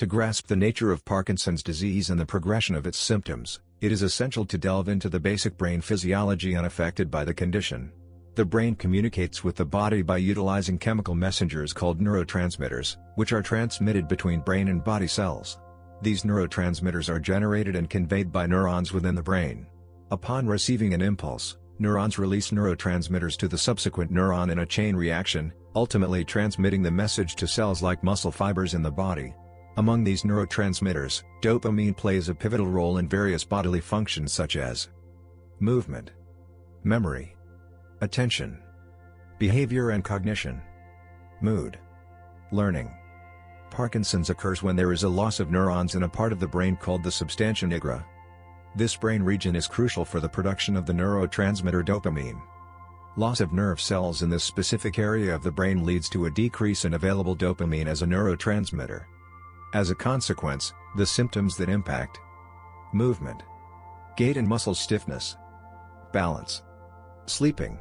To grasp the nature of Parkinson's disease and the progression of its symptoms, it is essential to delve into the basic brain physiology unaffected by the condition. The brain communicates with the body by utilizing chemical messengers called neurotransmitters, which are transmitted between brain and body cells. These neurotransmitters are generated and conveyed by neurons within the brain. Upon receiving an impulse, neurons release neurotransmitters to the subsequent neuron in a chain reaction, ultimately transmitting the message to cells like muscle fibers in the body. Among these neurotransmitters, dopamine plays a pivotal role in various bodily functions such as movement, memory, attention, behavior and cognition, mood, learning. Parkinson's occurs when there is a loss of neurons in a part of the brain called the substantia nigra. This brain region is crucial for the production of the neurotransmitter dopamine. Loss of nerve cells in this specific area of the brain leads to a decrease in available dopamine as a neurotransmitter. As a consequence, the symptoms that impact movement, gait and muscle stiffness, balance, sleeping,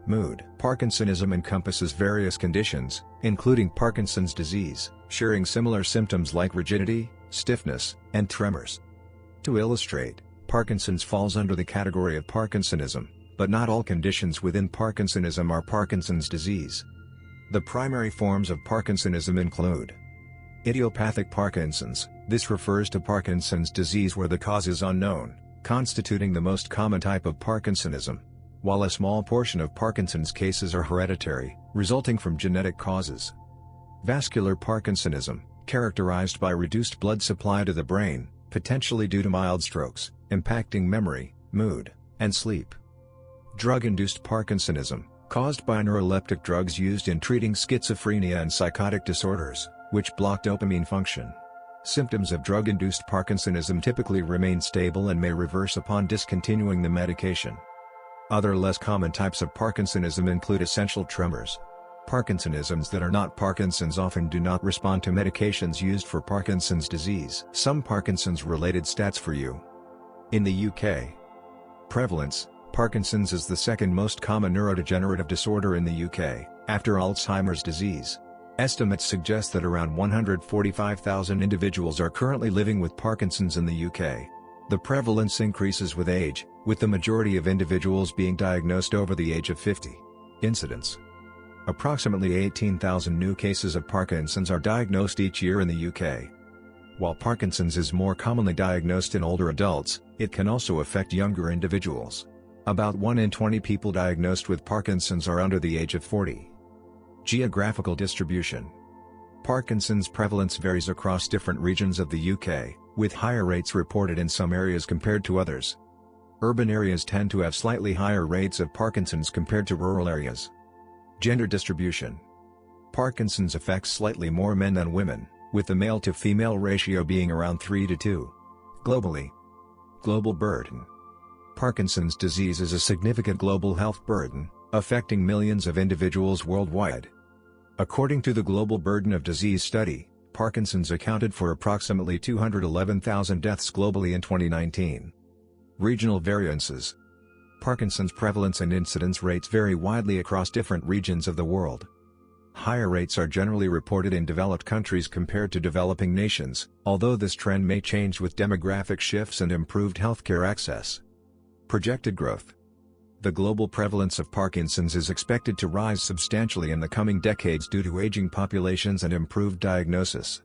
mood. Parkinsonism encompasses various conditions, including Parkinson's disease, sharing similar symptoms like rigidity, stiffness, and tremors. To illustrate, Parkinson's falls under the category of Parkinsonism, but not all conditions within Parkinsonism are Parkinson's disease. The primary forms of Parkinsonism include idiopathic Parkinson's. This refers to Parkinson's disease where the cause is unknown, constituting the most common type of Parkinsonism. While a small portion of Parkinson's cases are hereditary, resulting from genetic causes. Vascular Parkinsonism, characterized by reduced blood supply to the brain, potentially due to mild strokes, impacting memory, mood, and sleep. Drug-induced Parkinsonism, caused by neuroleptic drugs used in treating schizophrenia and psychotic disorders, which block dopamine function. Symptoms of drug-induced Parkinsonism typically remain stable and may reverse upon discontinuing the medication. Other less common types of Parkinsonism include essential tremors. Parkinsonisms that are not Parkinson's often do not respond to medications used for Parkinson's disease. Some Parkinson's-related stats for you. In the UK. Prevalence: Parkinson's is the second most common neurodegenerative disorder in the UK, after Alzheimer's disease. Estimates suggest that around 145,000 individuals are currently living with Parkinson's in the UK. The prevalence increases with age, with the majority of individuals being diagnosed over the age of 50. Incidence: approximately 18,000 new cases of Parkinson's are diagnosed each year in the UK. While Parkinson's is more commonly diagnosed in older adults, it can also affect younger individuals. About 1 in 20 people diagnosed with Parkinson's are under the age of 40. Geographical distribution: Parkinson's prevalence varies across different regions of the UK, with higher rates reported in some areas compared to others. Urban areas tend to have slightly higher rates of Parkinson's compared to rural areas. Gender distribution: Parkinson's affects slightly more men than women, with the male-to-female ratio being around 3 to 2. Globally. Global burden: Parkinson's disease is a significant global health burden, affecting millions of individuals worldwide. According to the Global Burden of Disease study, Parkinson's accounted for approximately 211,000 deaths globally in 2019. Regional variances: Parkinson's prevalence and incidence rates vary widely across different regions of the world. Higher rates are generally reported in developed countries compared to developing nations, although this trend may change with demographic shifts and improved healthcare access. Projected growth: the global prevalence of Parkinson's is expected to rise substantially in the coming decades due to aging populations and improved diagnosis.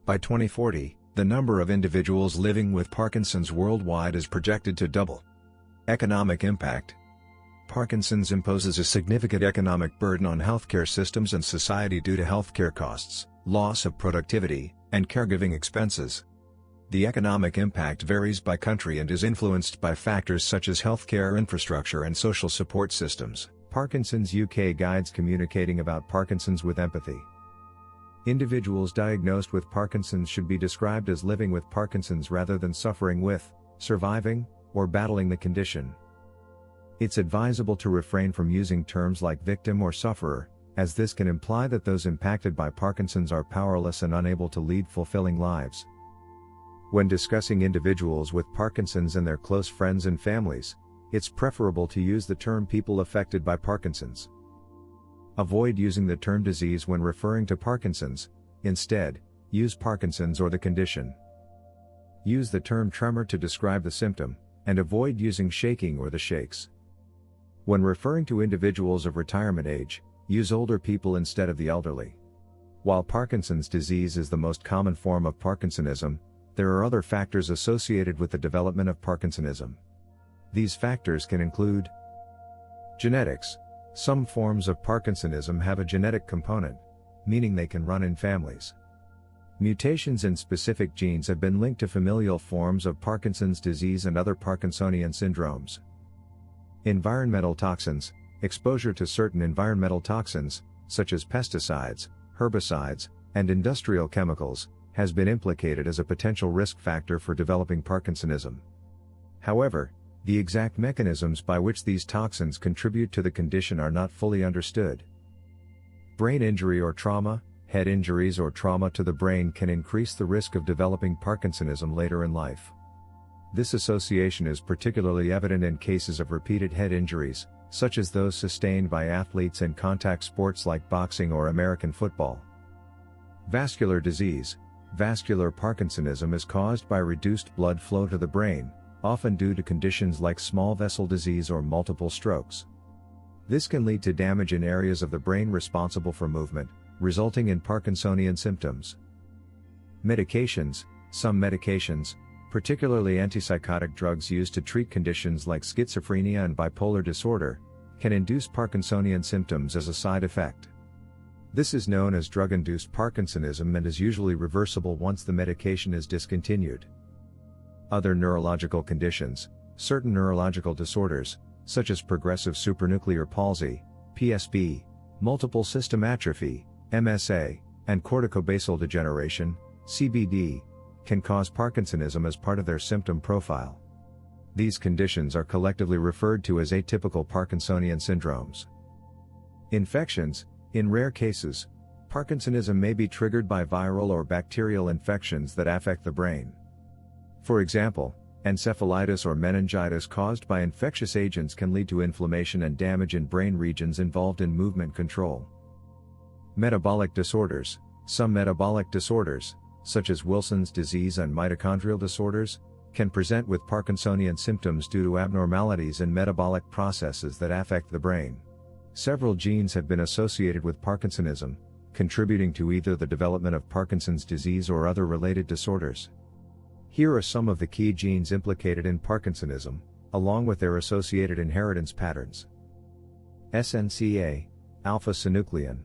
By 2040, the number of individuals living with Parkinson's worldwide is projected to double. Economic impact: Parkinson's imposes a significant economic burden on healthcare systems and society due to healthcare costs, loss of productivity, and caregiving expenses. The economic impact varies by country and is influenced by factors such as healthcare infrastructure and social support systems. Parkinson's UK guides communicating about Parkinson's with empathy. Individuals diagnosed with Parkinson's should be described as living with Parkinson's rather than suffering with, surviving, or battling the condition. It's advisable to refrain from using terms like victim or sufferer, as this can imply that those impacted by Parkinson's are powerless and unable to lead fulfilling lives. When discussing individuals with Parkinson's and their close friends and families, it's preferable to use the term people affected by Parkinson's. Avoid using the term disease when referring to Parkinson's. Instead, Use Parkinson's or the condition. Use the term tremor to describe the symptom, and avoid using shaking or the shakes. When referring to individuals of retirement age, use older people instead of the elderly. While Parkinson's disease is the most common form of Parkinsonism, there are other factors associated with the development of Parkinsonism. These factors can include genetics. Some forms of Parkinsonism have a genetic component, meaning they can run in families. Mutations in specific genes have been linked to familial forms of Parkinson's disease and other Parkinsonian syndromes. Environmental toxins. Exposure to certain environmental toxins, such as pesticides, herbicides, and industrial chemicals, has been implicated as a potential risk factor for developing Parkinsonism. However, the exact mechanisms by which these toxins contribute to the condition are not fully understood. Brain injury or trauma. Head injuries or trauma to the brain can increase the risk of developing Parkinsonism later in life. This association is particularly evident in cases of repeated head injuries, such as those sustained by athletes in contact sports like boxing or American football. Vascular disease. Vascular Parkinsonism is caused by reduced blood flow to the brain, often due to conditions like small vessel disease or multiple strokes. This can lead to damage in areas of the brain responsible for movement, resulting in Parkinsonian symptoms. Medications. Some medications, particularly antipsychotic drugs used to treat conditions like schizophrenia and bipolar disorder, can induce Parkinsonian symptoms as a side effect. This is known as drug-induced Parkinsonism and is usually reversible once the medication is discontinued. Other neurological conditions. Certain neurological disorders, such as progressive supranuclear palsy, PSP, multiple system atrophy, MSA, and corticobasal degeneration, CBD, can cause Parkinsonism as part of their symptom profile. These conditions are collectively referred to as atypical Parkinsonian syndromes. Infections. In rare cases, Parkinsonism may be triggered by viral or bacterial infections that affect the brain. For example, encephalitis or meningitis caused by infectious agents can lead to inflammation and damage in brain regions involved in movement control. Metabolic disorders. Some metabolic disorders, such as Wilson's disease and mitochondrial disorders, can present with Parkinsonian symptoms due to abnormalities in metabolic processes that affect the brain. Several genes have been associated with Parkinsonism, contributing to either the development of Parkinson's disease or other related disorders. Here are some of the key genes implicated in Parkinsonism, along with their associated inheritance patterns. SNCA, alpha-synuclein.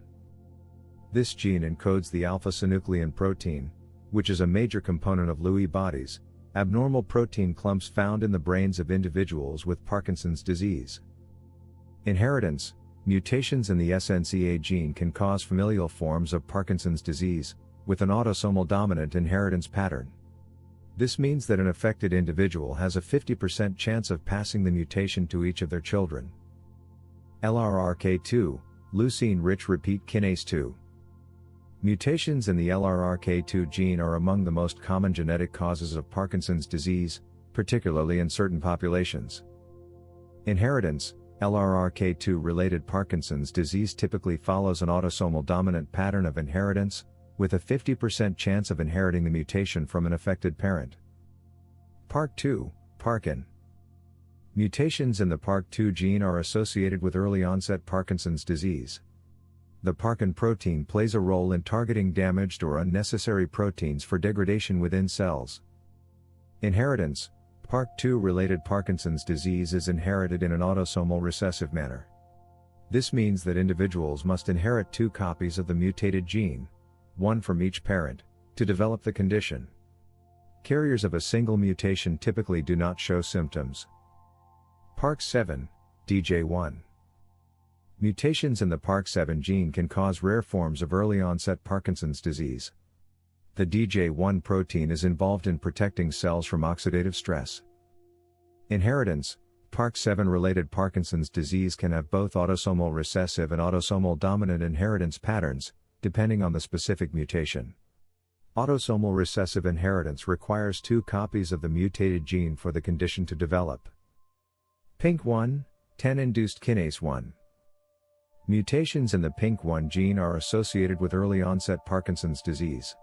This gene encodes the alpha-synuclein protein, which is a major component of Lewy bodies, abnormal protein clumps found in the brains of individuals with Parkinson's disease. Inheritance. Mutations in the SNCA gene can cause familial forms of Parkinson's disease, with an autosomal dominant inheritance pattern. This means that an affected individual has a 50% chance of passing the mutation to each of their children. LRRK2, leucine-rich repeat kinase 2. Mutations in the LRRK2 gene are among the most common genetic causes of Parkinson's disease, particularly in certain populations. Inheritance. LRRK2-related Parkinson's disease typically follows an autosomal dominant pattern of inheritance, with a 50% chance of inheriting the mutation from an affected parent. PARK2, Parkin. Mutations in the PARK2 gene are associated with early-onset Parkinson's disease. The Parkin protein plays a role in targeting damaged or unnecessary proteins for degradation within cells. Inheritance. PARK2-related Parkinson's disease is inherited in an autosomal recessive manner. This means that individuals must inherit 2 copies of the mutated gene, one from each parent, to develop the condition. Carriers of a single mutation typically do not show symptoms. PARK7, DJ1. Mutations in the PARK7 gene can cause rare forms of early-onset Parkinson's disease. The DJ1 protein is involved in protecting cells from oxidative stress. Inheritance. PARK7-related Parkinson's disease can have both autosomal recessive and autosomal dominant inheritance patterns, depending on the specific mutation. Autosomal recessive inheritance requires 2 copies of the mutated gene for the condition to develop. PINK1, 10-induced kinase 1. Mutations in the PINK1 gene are associated with early-onset Parkinson's disease.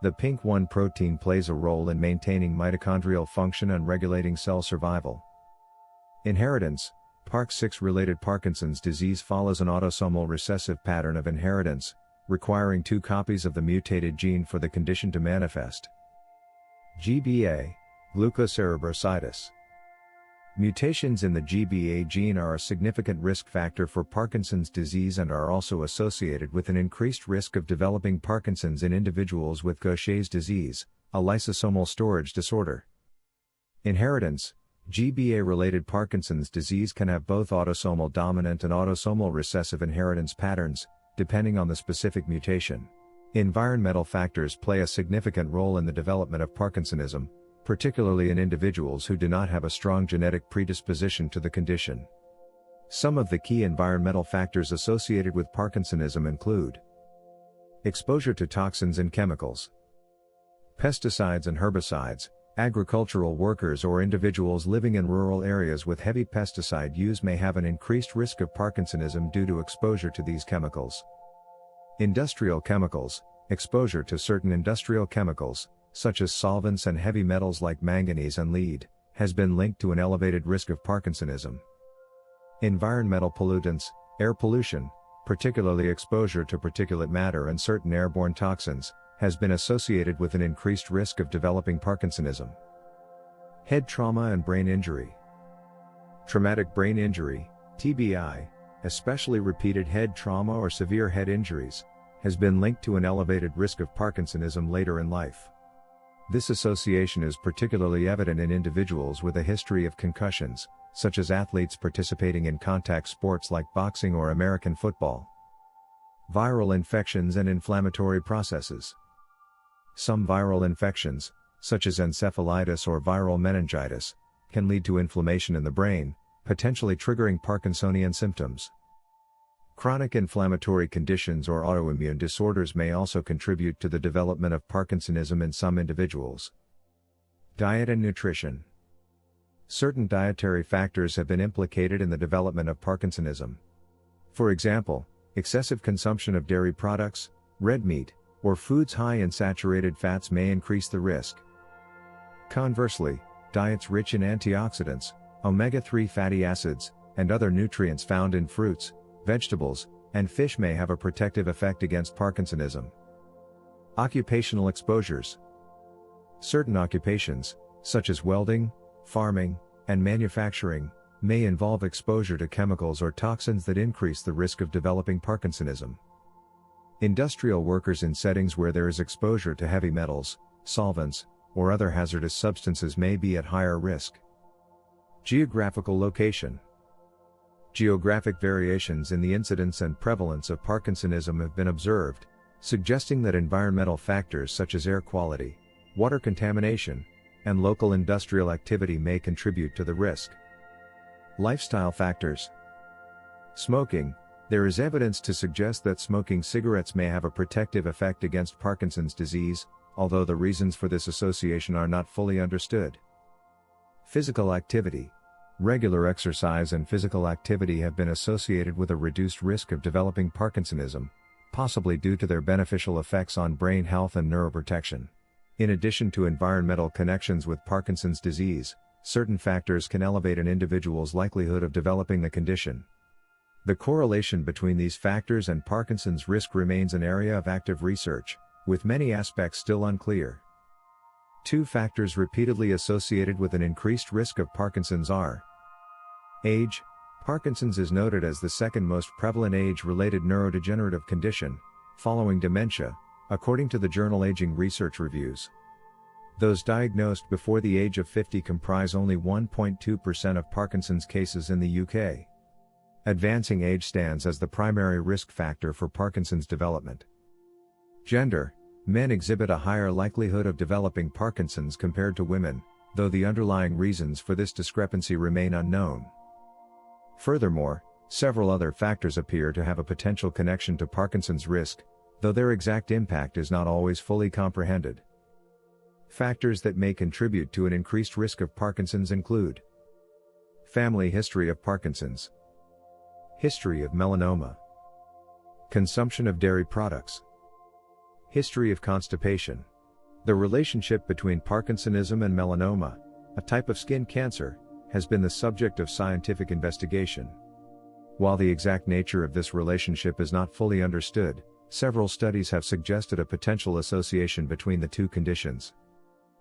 The PINK1 protein plays a role in maintaining mitochondrial function and regulating cell survival. Inheritance. Park6-related Parkinson's disease follows an autosomal recessive pattern of inheritance, requiring 2 copies of the mutated gene for the condition to manifest. GBA, glucocerebrositis. Mutations in the GBA gene are a significant risk factor for Parkinson's disease and are also associated with an increased risk of developing Parkinson's in individuals with Gaucher's disease, a lysosomal storage disorder. Inheritance. GBA-related Parkinson's disease can have both autosomal dominant and autosomal recessive inheritance patterns, depending on the specific mutation. Environmental factors play a significant role in the development of Parkinsonism, particularly in individuals who do not have a strong genetic predisposition to the condition. Some of the key environmental factors associated with Parkinsonism include exposure to toxins and chemicals, pesticides and herbicides. Agricultural workers or individuals living in rural areas with heavy pesticide use may have an increased risk of Parkinsonism due to exposure to these chemicals. Industrial chemicals. Exposure to certain industrial chemicals, such as solvents and heavy metals like manganese and lead, has been linked to an elevated risk of Parkinsonism. Environmental pollutants. Air pollution, particularly exposure to particulate matter and certain airborne toxins, has been associated with an increased risk of developing Parkinsonism. Head trauma and brain injury. Traumatic brain injury, TBI, especially repeated head trauma or severe head injuries, has been linked to an elevated risk of Parkinsonism later in life. This association is particularly evident in individuals with a history of concussions, such as athletes participating in contact sports like boxing or American football. Viral infections and inflammatory processes. Some viral infections, such as encephalitis or viral meningitis, can lead to inflammation in the brain, potentially triggering Parkinsonian symptoms. Chronic inflammatory conditions or autoimmune disorders may also contribute to the development of Parkinsonism in some individuals. Diet and nutrition. Certain dietary factors have been implicated in the development of Parkinsonism. For example, excessive consumption of dairy products, red meat, or foods high in saturated fats may increase the risk. Conversely, diets rich in antioxidants, omega-3 fatty acids, and other nutrients found in fruits, vegetables, and fish may have a protective effect against Parkinsonism. Occupational exposures. Certain occupations, such as welding, farming, and manufacturing, may involve exposure to chemicals or toxins that increase the risk of developing Parkinsonism. Industrial workers in settings where there is exposure to heavy metals, solvents, or other hazardous substances may be at higher risk. Geographical location. Geographic variations in the incidence and prevalence of Parkinsonism have been observed, suggesting that environmental factors such as air quality, water contamination, and local industrial activity may contribute to the risk. Lifestyle factors. Smoking. There is evidence to suggest that smoking cigarettes may have a protective effect against Parkinson's disease, although the reasons for this association are not fully understood. Physical activity. Regular exercise and physical activity have been associated with a reduced risk of developing Parkinsonism, possibly due to their beneficial effects on brain health and neuroprotection. In addition to environmental connections with Parkinson's disease, certain factors can elevate an individual's likelihood of developing the condition. The correlation between these factors and Parkinson's risk remains an area of active research, with many aspects still unclear. 2 factors repeatedly associated with an increased risk of Parkinson's are age. Parkinson's is noted as the second most prevalent age-related neurodegenerative condition, following dementia, according to the journal Aging Research Reviews. Those diagnosed before the age of 50 comprise only 1.2% of Parkinson's cases in the UK. Advancing age stands as the primary risk factor for Parkinson's development. Gender. Men exhibit a higher likelihood of developing Parkinson's compared to women, though the underlying reasons for this discrepancy remain unknown. Furthermore, several other factors appear to have a potential connection to Parkinson's risk, though their exact impact is not always fully comprehended. Factors that may contribute to an increased risk of Parkinson's include family history of Parkinson's, history of melanoma, consumption of dairy products, history of constipation, The relationship between Parkinsonism and melanoma, a type of skin cancer, has been the subject of scientific investigation. While the exact nature of this relationship is not fully understood, several studies have suggested a potential association between the two conditions.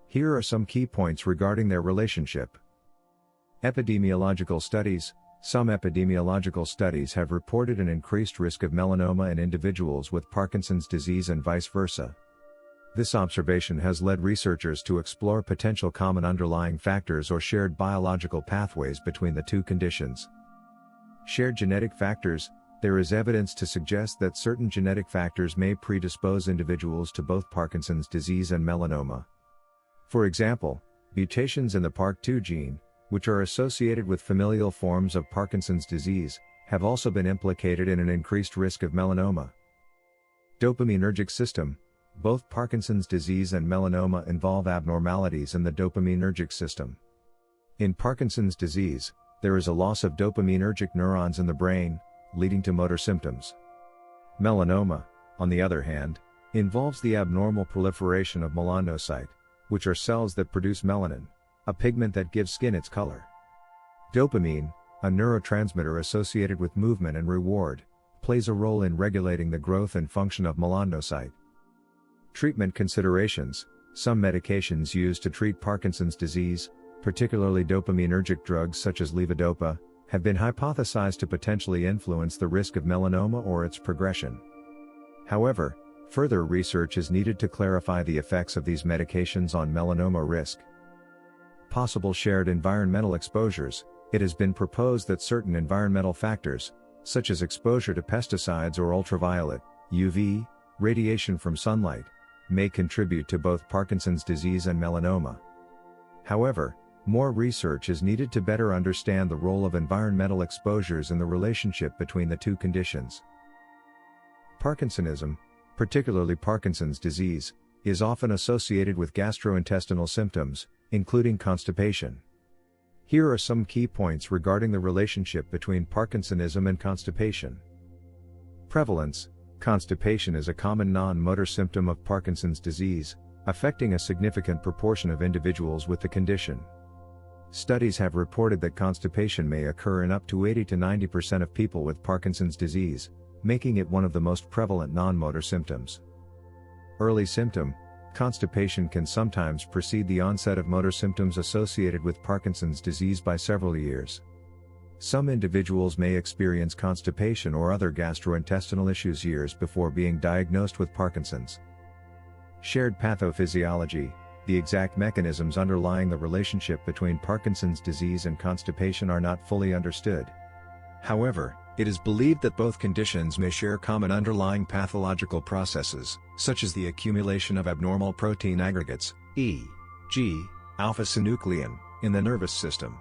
Here are some key points regarding their relationship. Epidemiological studies. Some epidemiological studies have reported an increased risk of melanoma in individuals with Parkinson's disease and vice versa. This observation has led researchers to explore potential common underlying factors or shared biological pathways between the two conditions. Shared genetic factors. There is evidence to suggest that certain genetic factors may predispose individuals to both Parkinson's disease and melanoma. For example, mutations in the PARK2 gene, which are associated with familial forms of Parkinson's disease, have also been implicated in an increased risk of melanoma. Dopaminergic system. Both Parkinson's disease and melanoma involve abnormalities in the dopaminergic system. In Parkinson's disease, there is a loss of dopaminergic neurons in the brain, leading to motor symptoms. Melanoma, on the other hand, involves the abnormal proliferation of melanocytes, which are cells that produce melanin, a pigment that gives skin its color. Dopamine, a neurotransmitter associated with movement and reward, plays a role in regulating the growth and function of melanocytes. Treatment considerations. Some medications used to treat Parkinson's disease, particularly dopaminergic drugs such as levodopa, have been hypothesized to potentially influence the risk of melanoma or its progression. However, further research is needed to clarify the effects of these medications on melanoma risk. Possible shared environmental exposures. It has been proposed that certain environmental factors, such as exposure to pesticides or ultraviolet (UV) radiation from sunlight, may contribute to both Parkinson's disease and melanoma. However, more research is needed to better understand the role of environmental exposures in the relationship between the two conditions. Parkinsonism, particularly Parkinson's disease, is often associated with gastrointestinal symptoms, including constipation. Here are some key points regarding the relationship between Parkinsonism and constipation. Prevalence. Constipation is a common non-motor symptom of Parkinson's disease, affecting a significant proportion of individuals with the condition. Studies have reported that constipation may occur in up to 80 to 90% of people with Parkinson's disease, making it one of the most prevalent non-motor symptoms. Early symptom. Constipation can sometimes precede the onset of motor symptoms associated with Parkinson's disease by several years. Some individuals may experience constipation or other gastrointestinal issues years before being diagnosed with Parkinson's. Shared pathophysiology. The exact mechanisms underlying the relationship between Parkinson's disease and constipation are not fully understood. However, it is believed that both conditions may share common underlying pathological processes, such as the accumulation of abnormal protein aggregates, e.g., alpha-synuclein, in the nervous system.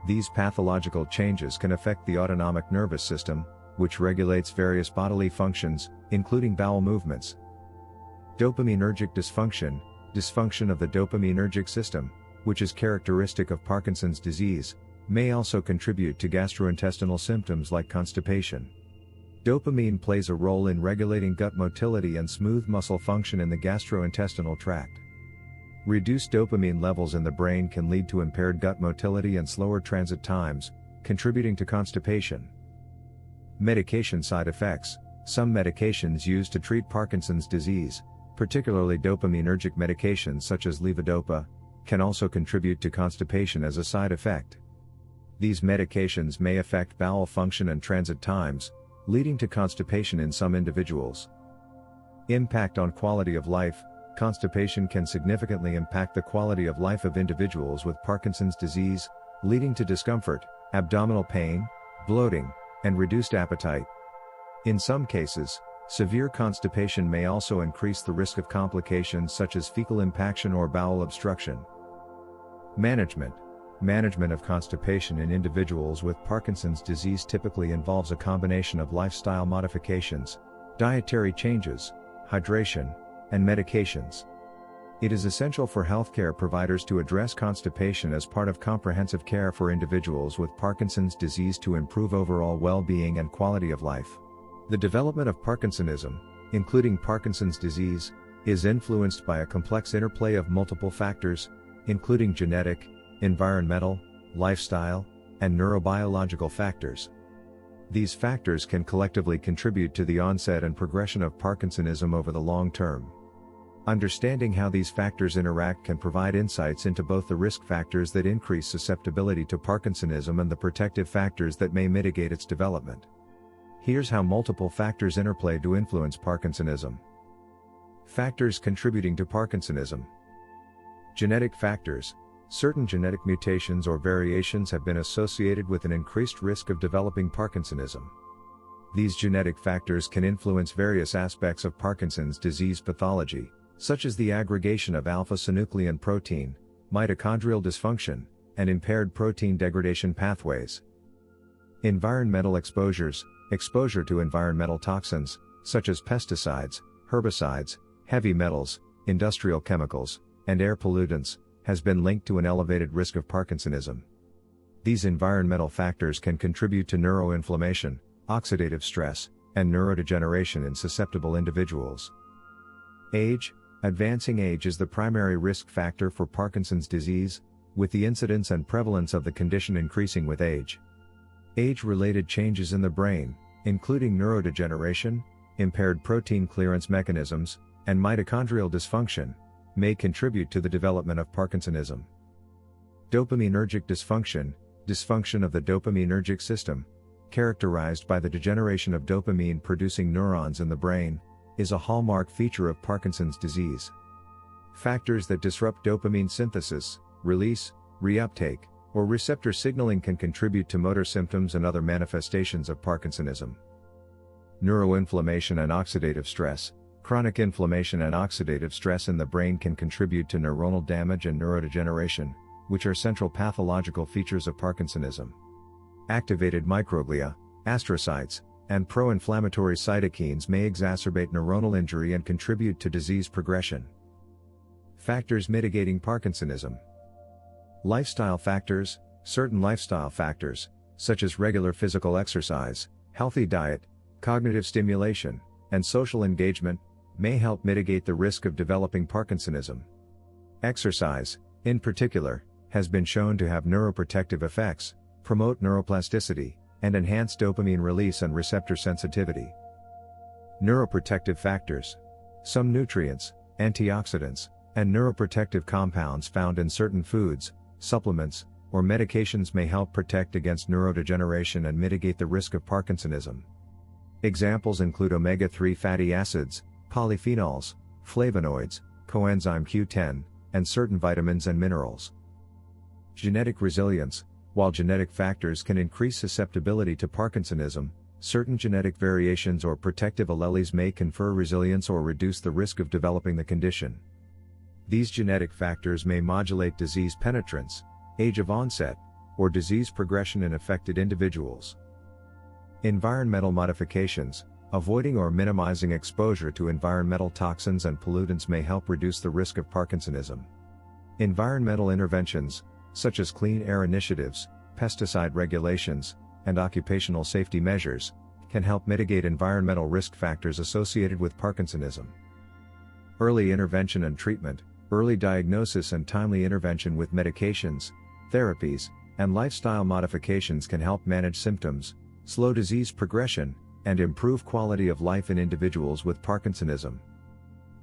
These pathological changes can affect the autonomic nervous system, which regulates various bodily functions, including bowel movements. Dopaminergic dysfunction. Dysfunction of the dopaminergic system, which is characteristic of Parkinson's disease, may also contribute to gastrointestinal symptoms like constipation. Dopamine plays a role in regulating gut motility and smooth muscle function in the gastrointestinal tract. Reduced dopamine levels in the brain can lead to impaired gut motility and slower transit times, contributing to constipation. Medication side effects. Some medications used to treat Parkinson's disease, particularly dopaminergic medications such as levodopa, can also contribute to constipation as a side effect. These medications may affect bowel function and transit times, leading to constipation in some individuals. Impact on quality of life. Constipation can significantly impact the quality of life of individuals with Parkinson's disease, leading to discomfort, abdominal pain, bloating, and reduced appetite. In some cases, severe constipation may also increase the risk of complications such as fecal impaction or bowel obstruction. Management. Management of constipation in individuals with Parkinson's disease typically involves a combination of lifestyle modifications, dietary changes, hydration, and medications. It is essential for healthcare providers to address constipation as part of comprehensive care for individuals with Parkinson's disease to improve overall well-being and quality of life. The development of Parkinsonism, including Parkinson's disease, is influenced by a complex interplay of multiple factors, including genetic, environmental, lifestyle, and neurobiological factors. These factors can collectively contribute to the onset and progression of Parkinsonism over the long term. Understanding how these factors interact can provide insights into both the risk factors that increase susceptibility to Parkinsonism and the protective factors that may mitigate its development. Here's how multiple factors interplay to influence Parkinsonism. Factors contributing to Parkinsonism. Genetic factors. Certain genetic mutations or variations have been associated with an increased risk of developing Parkinsonism. These genetic factors can influence various aspects of Parkinson's disease pathology, such as the aggregation of alpha-synuclein protein, mitochondrial dysfunction, and impaired protein degradation pathways. Environmental exposures. Exposure to environmental toxins, such as pesticides, herbicides, heavy metals, industrial chemicals, and air pollutants, has been linked to an elevated risk of Parkinsonism. These environmental factors can contribute to neuroinflammation, oxidative stress, and neurodegeneration in susceptible individuals. Age. Advancing age is the primary risk factor for Parkinson's disease, with the incidence and prevalence of the condition increasing with age. Age-related changes in the brain, including neurodegeneration, impaired protein clearance mechanisms, and mitochondrial dysfunction, may contribute to the development of Parkinsonism. Dopaminergic dysfunction, dysfunction of the dopaminergic system, characterized by the degeneration of dopamine-producing neurons in the brain, is a hallmark feature of Parkinson's disease. Factors that disrupt dopamine synthesis, release, reuptake, or receptor signaling can contribute to motor symptoms and other manifestations of Parkinsonism. Neuroinflammation and oxidative stress. Chronic inflammation and oxidative stress in the brain can contribute to neuronal damage and neurodegeneration, which are central pathological features of Parkinsonism. Activated microglia, astrocytes, and pro-inflammatory cytokines may exacerbate neuronal injury and contribute to disease progression. Factors mitigating Parkinsonism. Lifestyle factors. Certain lifestyle factors, such as regular physical exercise, healthy diet, cognitive stimulation, and social engagement, may help mitigate the risk of developing Parkinsonism. Exercise, in particular, has been shown to have neuroprotective effects, promote neuroplasticity, and enhance dopamine release and receptor sensitivity. Neuroprotective factors. Some nutrients, antioxidants, and neuroprotective compounds found in certain foods, supplements, or medications may help protect against neurodegeneration and mitigate the risk of Parkinsonism. Examples include omega-3 fatty acids, polyphenols, flavonoids, coenzyme Q10, and certain vitamins and minerals. Genetic resilience. While genetic factors can increase susceptibility to Parkinsonism, certain genetic variations or protective alleles may confer resilience or reduce the risk of developing the condition. These genetic factors may modulate disease penetrance, age of onset, or disease progression in affected individuals. Environmental modifications. Avoiding or minimizing exposure to environmental toxins and pollutants may help reduce the risk of Parkinsonism. Environmental interventions, such as clean air initiatives, pesticide regulations, and occupational safety measures, can help mitigate environmental risk factors associated with Parkinsonism. Early intervention and treatment. Early diagnosis and timely intervention with medications, therapies, and lifestyle modifications can help manage symptoms, slow disease progression, and improve quality of life in individuals with Parkinsonism.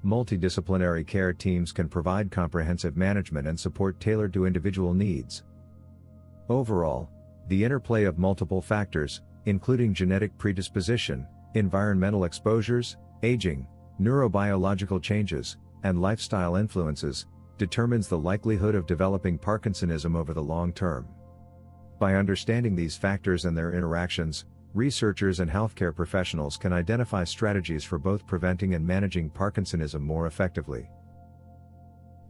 Multidisciplinary care teams can provide comprehensive management and support tailored to individual needs. Overall, the interplay of multiple factors, including genetic predisposition, environmental exposures, aging, neurobiological changes, and lifestyle influences, determines the likelihood of developing Parkinsonism over the long term. By understanding these factors and their interactions, researchers and healthcare professionals can identify strategies for both preventing and managing Parkinsonism more effectively.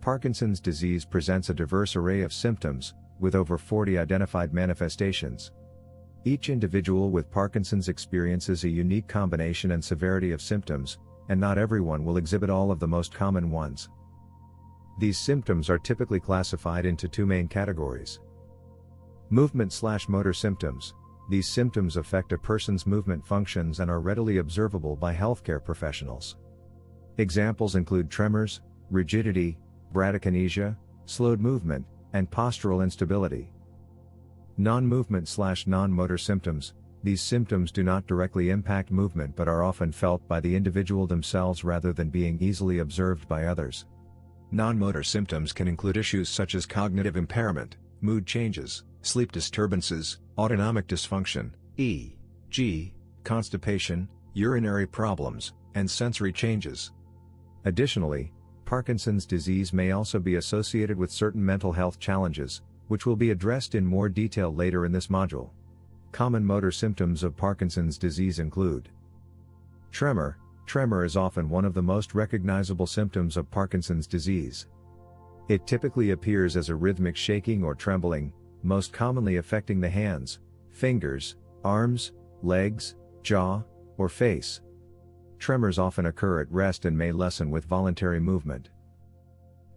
Parkinson's disease presents a diverse array of symptoms, with over 40 identified manifestations. Each individual with Parkinson's experiences a unique combination and severity of symptoms, and not everyone will exhibit all of the most common ones. These symptoms are typically classified into two main categories. Movement/motor symptoms. These symptoms affect a person's movement functions and are readily observable by healthcare professionals. Examples include tremors, rigidity, bradykinesia, slowed movement, and postural instability. Non-movement/non-motor symptoms. These symptoms do not directly impact movement but are often felt by the individual themselves rather than being easily observed by others. Non-motor symptoms can include issues such as cognitive impairment, mood changes, sleep disturbances, autonomic dysfunction, e.g., constipation, urinary problems, and sensory changes. Additionally, Parkinson's disease may also be associated with certain mental health challenges, which will be addressed in more detail later in this module. Common motor symptoms of Parkinson's disease include tremor. Tremor is often one of the most recognizable symptoms of Parkinson's disease. It typically appears as a rhythmic shaking or trembling, most commonly affecting the hands, fingers, arms, legs, jaw, or face. Tremors often occur at rest and may lessen with voluntary movement.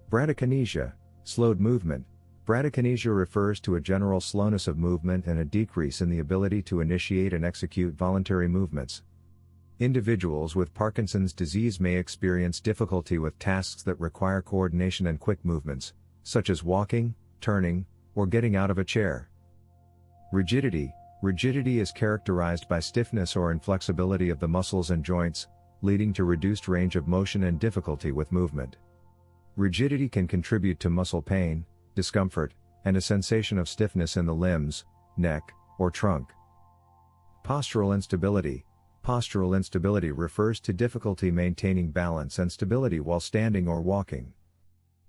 Bradykinesia, slowed movement. Bradykinesia refers to a general slowness of movement and a decrease in the ability to initiate and execute voluntary movements. Individuals with Parkinson's disease may experience difficulty with tasks that require coordination and quick movements, such as walking, turning, or getting out of a chair. Rigidity. Rigidity is characterized by stiffness or inflexibility of the muscles and joints, leading to reduced range of motion and difficulty with movement. Rigidity can contribute to muscle pain, discomfort, and a sensation of stiffness in the limbs, neck, or trunk. Postural instability. Postural instability refers to difficulty maintaining balance and stability while standing or walking.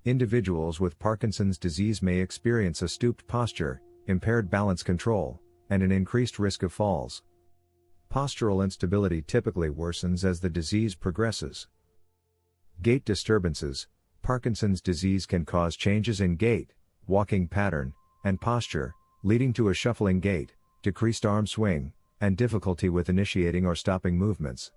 Individuals with Parkinson's disease may experience a stooped posture, impaired balance control, and an increased risk of falls. Postural instability typically worsens as the disease progresses. Gait disturbances. Parkinson's disease can cause changes in gait, walking pattern, and posture, leading to a shuffling gait, decreased arm swing, and difficulty with initiating or stopping movements.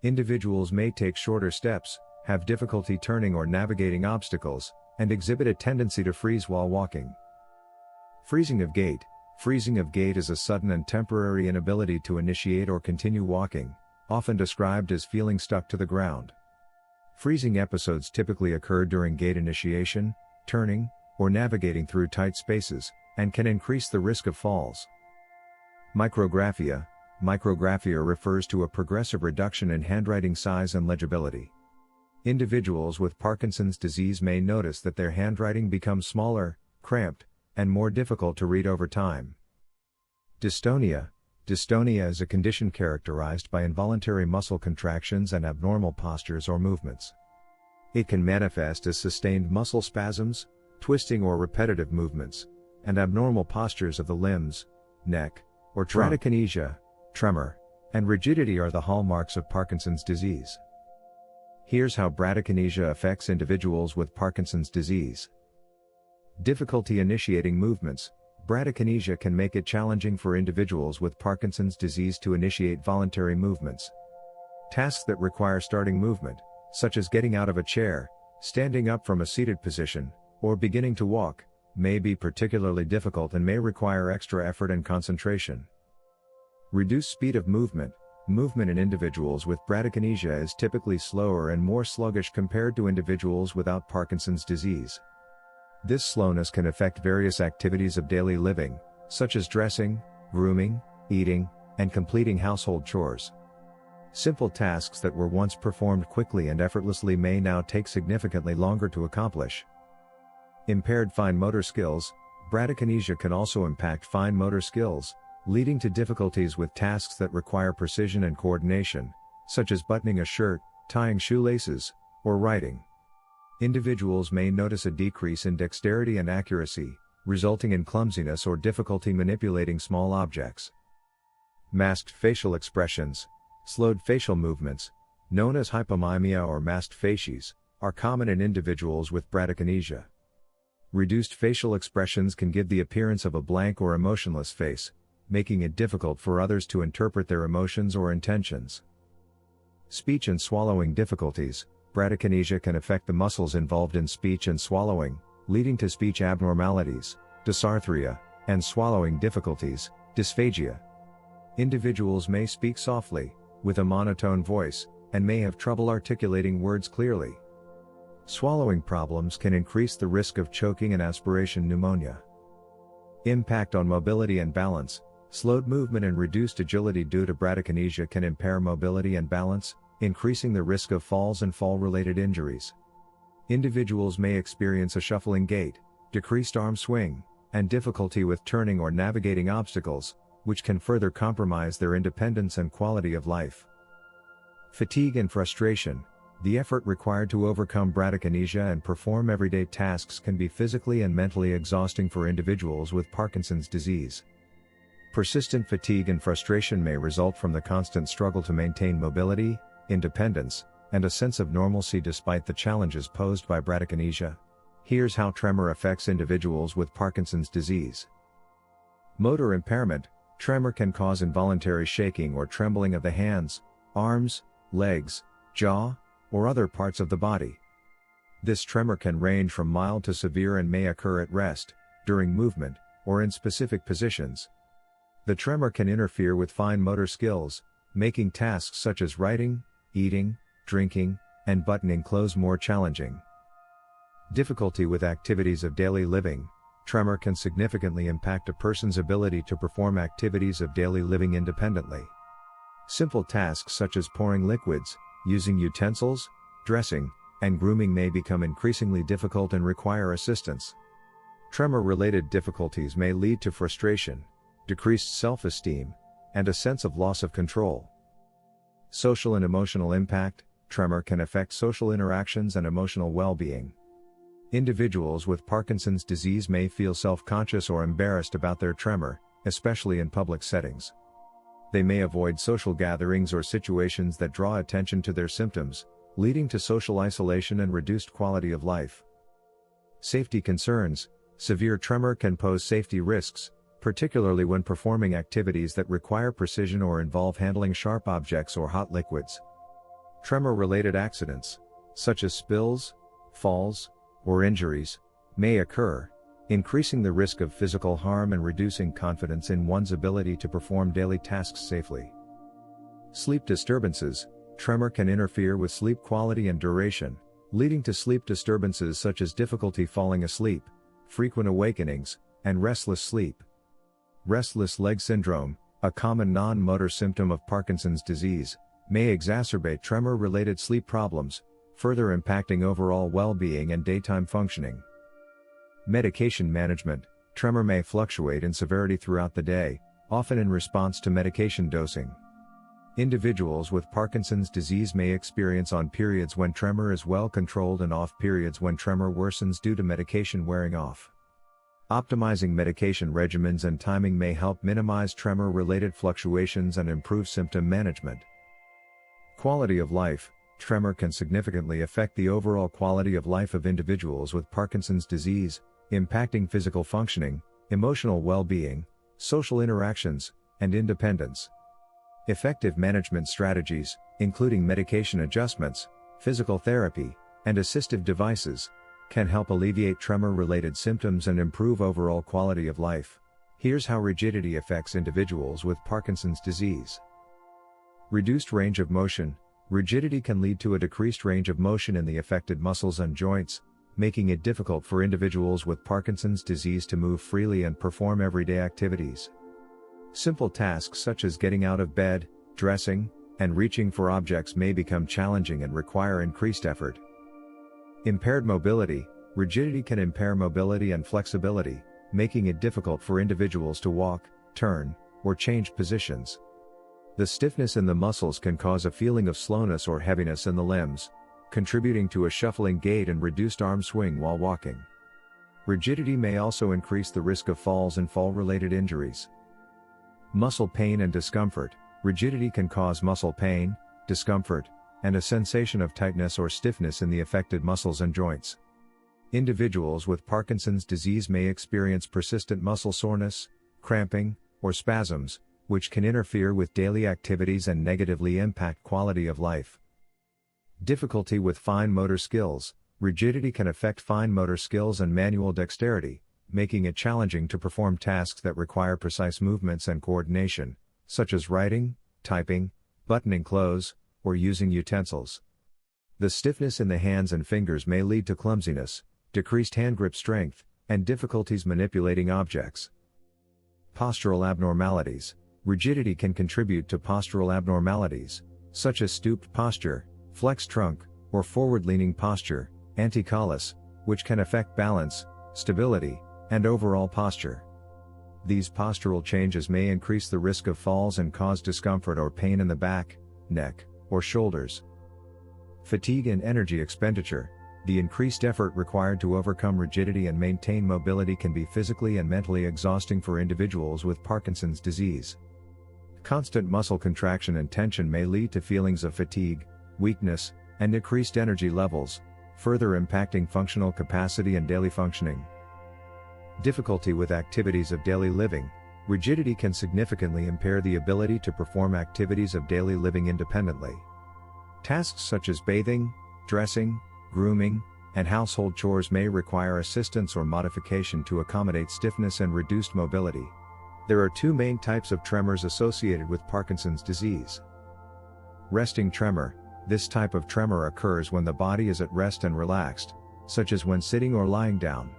Individuals may take shorter steps, have difficulty turning or navigating obstacles, and exhibit a tendency to freeze while walking. Freezing of gait. Freezing of gait is a sudden and temporary inability to initiate or continue walking, often described as feeling stuck to the ground. Freezing episodes typically occur during gait initiation, turning, or navigating through tight spaces, and can increase the risk of falls. Micrographia. Micrographia refers to a progressive reduction in handwriting size and legibility. Individuals with Parkinson's disease may notice that their handwriting becomes smaller, cramped, and more difficult to read over time. Dystonia. Dystonia is a condition characterized by involuntary muscle contractions and abnormal postures or movements. It can manifest as sustained muscle spasms, twisting or repetitive movements, and abnormal postures of the limbs, neck, or trunk. Bradykinesia, tremor, and rigidity are the hallmarks of Parkinson's disease. Here's how bradykinesia affects individuals with Parkinson's disease. Difficulty initiating movements. Bradykinesia can make it challenging for individuals with Parkinson's disease to initiate voluntary movements. Tasks that require starting movement, such as getting out of a chair, standing up from a seated position, or beginning to walk, may be particularly difficult and may require extra effort and concentration. Reduced speed of movement. Movement in individuals with bradykinesia is typically slower and more sluggish compared to individuals without Parkinson's disease. This slowness can affect various activities of daily living, such as dressing, grooming, eating, and completing household chores. Simple tasks that were once performed quickly and effortlessly may now take significantly longer to accomplish. Impaired fine motor skills. Bradykinesia can also impact fine motor skills, leading to difficulties with tasks that require precision and coordination, such as buttoning a shirt, tying shoelaces, or writing. Individuals may notice a decrease in dexterity and accuracy, resulting in clumsiness or difficulty manipulating small objects. Masked facial expressions. Slowed facial movements, known as hypomimia or masked facies, are common in individuals with bradykinesia. Reduced facial expressions can give the appearance of a blank or emotionless face, making it difficult for others to interpret their emotions or intentions. Speech and swallowing difficulties. Bradykinesia can affect the muscles involved in speech and swallowing, leading to speech abnormalities, dysarthria, and swallowing difficulties, dysphagia. Individuals may speak softly, with a monotone voice, and may have trouble articulating words clearly. Swallowing problems can increase the risk of choking and aspiration pneumonia. Impact on mobility and balance. Slowed movement and reduced agility due to bradykinesia can impair mobility and balance, increasing the risk of falls and fall-related injuries. Individuals may experience a shuffling gait, decreased arm swing, and difficulty with turning or navigating obstacles, which can further compromise their independence and quality of life. Fatigue and frustration. The effort required to overcome bradykinesia and perform everyday tasks can be physically and mentally exhausting for individuals with Parkinson's disease. Persistent fatigue and frustration may result from the constant struggle to maintain mobility, independence, and a sense of normalcy despite the challenges posed by bradykinesia. Here's how tremor affects individuals with Parkinson's disease. Motor impairment. Tremor can cause involuntary shaking or trembling of the hands, arms, legs, jaw, or other parts of the body. This tremor can range from mild to severe and may occur at rest, during movement, or in specific positions. The tremor can interfere with fine motor skills, making tasks such as writing, eating, drinking, and buttoning clothes more challenging. Difficulty with activities of daily living. Tremor can significantly impact a person's ability to perform activities of daily living independently. Simple tasks such as pouring liquids, using utensils, dressing, and grooming may become increasingly difficult and require assistance. Tremor-related difficulties may lead to frustration, decreased self-esteem, and a sense of loss of control. Social and emotional impact. Tremor can affect social interactions and emotional well-being. Individuals with Parkinson's disease may feel self-conscious or embarrassed about their tremor, especially in public settings. They may avoid social gatherings or situations that draw attention to their symptoms, leading to social isolation and reduced quality of life. Safety concerns. Severe tremor can pose safety risks, particularly when performing activities that require precision or involve handling sharp objects or hot liquids. Tremor-related accidents, such as spills, falls, or injuries, may occur, increasing the risk of physical harm and reducing confidence in one's ability to perform daily tasks safely. Sleep disturbances. Tremor can interfere with sleep quality and duration, leading to sleep disturbances such as difficulty falling asleep, frequent awakenings, and restless sleep. Restless leg syndrome, a common non-motor symptom of Parkinson's disease, may exacerbate tremor-related sleep problems, further impacting overall well-being and daytime functioning. Medication management. Tremor may fluctuate in severity throughout the day, often in response to medication dosing. Individuals with Parkinson's disease may experience on periods when tremor is well controlled and off periods when tremor worsens due to medication wearing off. Optimizing medication regimens and timing may help minimize tremor-related fluctuations and improve symptom management. Quality of life. Tremor can significantly affect the overall quality of life of individuals with Parkinson's disease, impacting physical functioning, emotional well-being, social interactions, and independence. Effective management strategies, including medication adjustments, physical therapy, and assistive devices, can help alleviate tremor-related symptoms and improve overall quality of life. Here's how rigidity affects individuals with Parkinson's disease. Reduced range of motion. Rigidity can lead to a decreased range of motion in the affected muscles and joints, making it difficult for individuals with Parkinson's disease to move freely and perform everyday activities. Simple tasks such as getting out of bed, dressing, and reaching for objects may become challenging and require increased effort. Impaired mobility. Rigidity can impair mobility and flexibility, making it difficult for individuals to walk, turn, or change positions. The stiffness in the muscles can cause a feeling of slowness or heaviness in the limbs, contributing to a shuffling gait and reduced arm swing while walking. Rigidity may also increase the risk of falls and fall-related injuries. Muscle pain and discomfort. Rigidity can cause muscle pain, discomfort, and a sensation of tightness or stiffness in the affected muscles and joints. Individuals with Parkinson's disease may experience persistent muscle soreness, cramping, or spasms, which can interfere with daily activities and negatively impact quality of life. Difficulty with fine motor skills. Rigidity can affect fine motor skills and manual dexterity, making it challenging to perform tasks that require precise movements and coordination, such as writing, typing, buttoning clothes, or using utensils. The stiffness in the hands and fingers may lead to clumsiness, decreased hand grip strength, and difficulties manipulating objects. Postural abnormalities. Rigidity can contribute to postural abnormalities, such as stooped posture, flexed trunk, or forward-leaning posture, anticollis, which can affect balance, stability, and overall posture. These postural changes may increase the risk of falls and cause discomfort or pain in the back, neck, or shoulders. Fatigue and energy expenditure. The increased effort required to overcome rigidity and maintain mobility can be physically and mentally exhausting for individuals with Parkinson's disease. Constant muscle contraction and tension may lead to feelings of fatigue, weakness, and decreased energy levels, further impacting functional capacity and daily functioning. Difficulty with activities of daily living. Rigidity can significantly impair the ability to perform activities of daily living independently. Tasks such as bathing, dressing, grooming, and household chores may require assistance or modification to accommodate stiffness and reduced mobility. There are two main types of tremors associated with Parkinson's disease. Resting tremor. This type of tremor occurs when the body is at rest and relaxed, such as when sitting or lying down.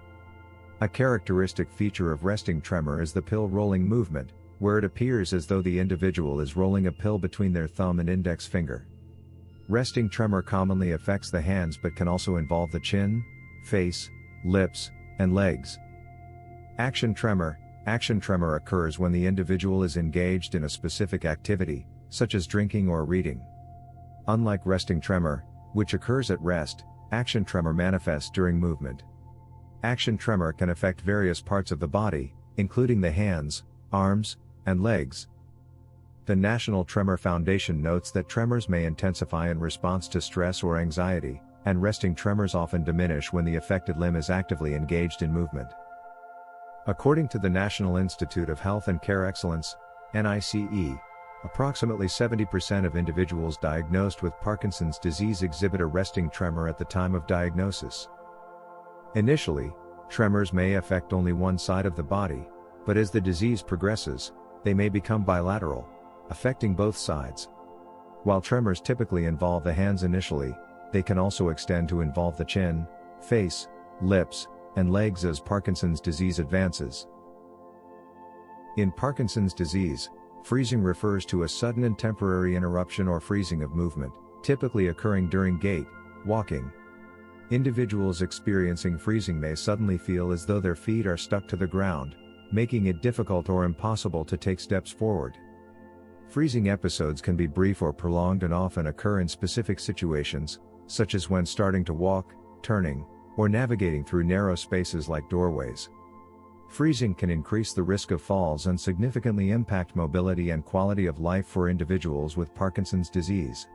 A characteristic feature of resting tremor is the pill rolling movement, where it appears as though the individual is rolling a pill between their thumb and index finger. Resting tremor commonly affects the hands but can also involve the chin, face, lips, and legs. Action tremor. Action tremor occurs when the individual is engaged in a specific activity, such as drinking or reading. Unlike resting tremor, which occurs at rest, action tremor manifests during movement. Action tremor can affect various parts of the body, including the hands, arms, and legs. The National Tremor Foundation notes that tremors may intensify in response to stress or anxiety, and resting tremors often diminish when the affected limb is actively engaged in movement. According to the National Institute of Health and Care Excellence, NICE, approximately 70% of individuals diagnosed with Parkinson's disease exhibit a resting tremor at the time of diagnosis. Initially, tremors may affect only one side of the body, but as the disease progresses, they may become bilateral, affecting both sides. While tremors typically involve the hands initially, they can also extend to involve the chin, face, lips, and legs as Parkinson's disease advances. In Parkinson's disease, freezing refers to a sudden and temporary interruption or freezing of movement, typically occurring during gait, walking. Individuals experiencing freezing may suddenly feel as though their feet are stuck to the ground, making it difficult or impossible to take steps forward. Freezing episodes can be brief or prolonged and often occur in specific situations, such as when starting to walk, turning, or navigating through narrow spaces like doorways. Freezing can increase the risk of falls and significantly impact mobility and quality of life for individuals with Parkinson's disease.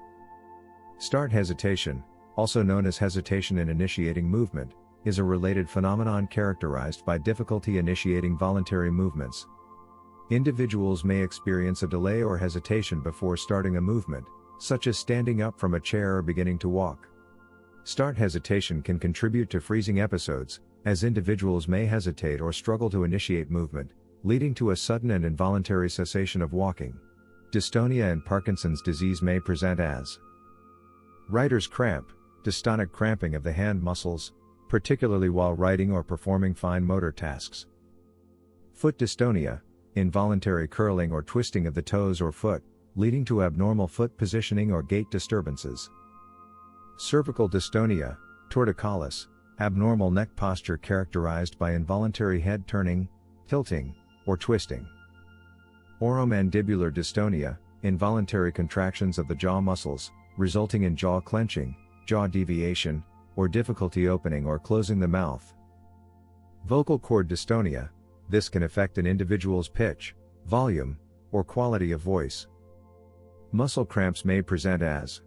Start hesitation, also known as hesitation in initiating movement, is a related phenomenon characterized by difficulty initiating voluntary movements. Individuals may experience a delay or hesitation before starting a movement, such as standing up from a chair or beginning to walk. Start hesitation can contribute to freezing episodes, as individuals may hesitate or struggle to initiate movement, leading to a sudden and involuntary cessation of walking. Dystonia in Parkinson's disease may present as writer's cramp, dystonic cramping of the hand muscles, particularly while writing or performing fine motor tasks. Foot dystonia, involuntary curling or twisting of the toes or foot, leading to abnormal foot positioning or gait disturbances. Cervical dystonia, torticollis, abnormal neck posture characterized by involuntary head turning, tilting, or twisting. Oromandibular dystonia, involuntary contractions of the jaw muscles, resulting in jaw clenching, jaw deviation, or difficulty opening or closing the mouth. Vocal cord dystonia, this can affect an individual's pitch, volume, or quality of voice. Muscle cramps may present as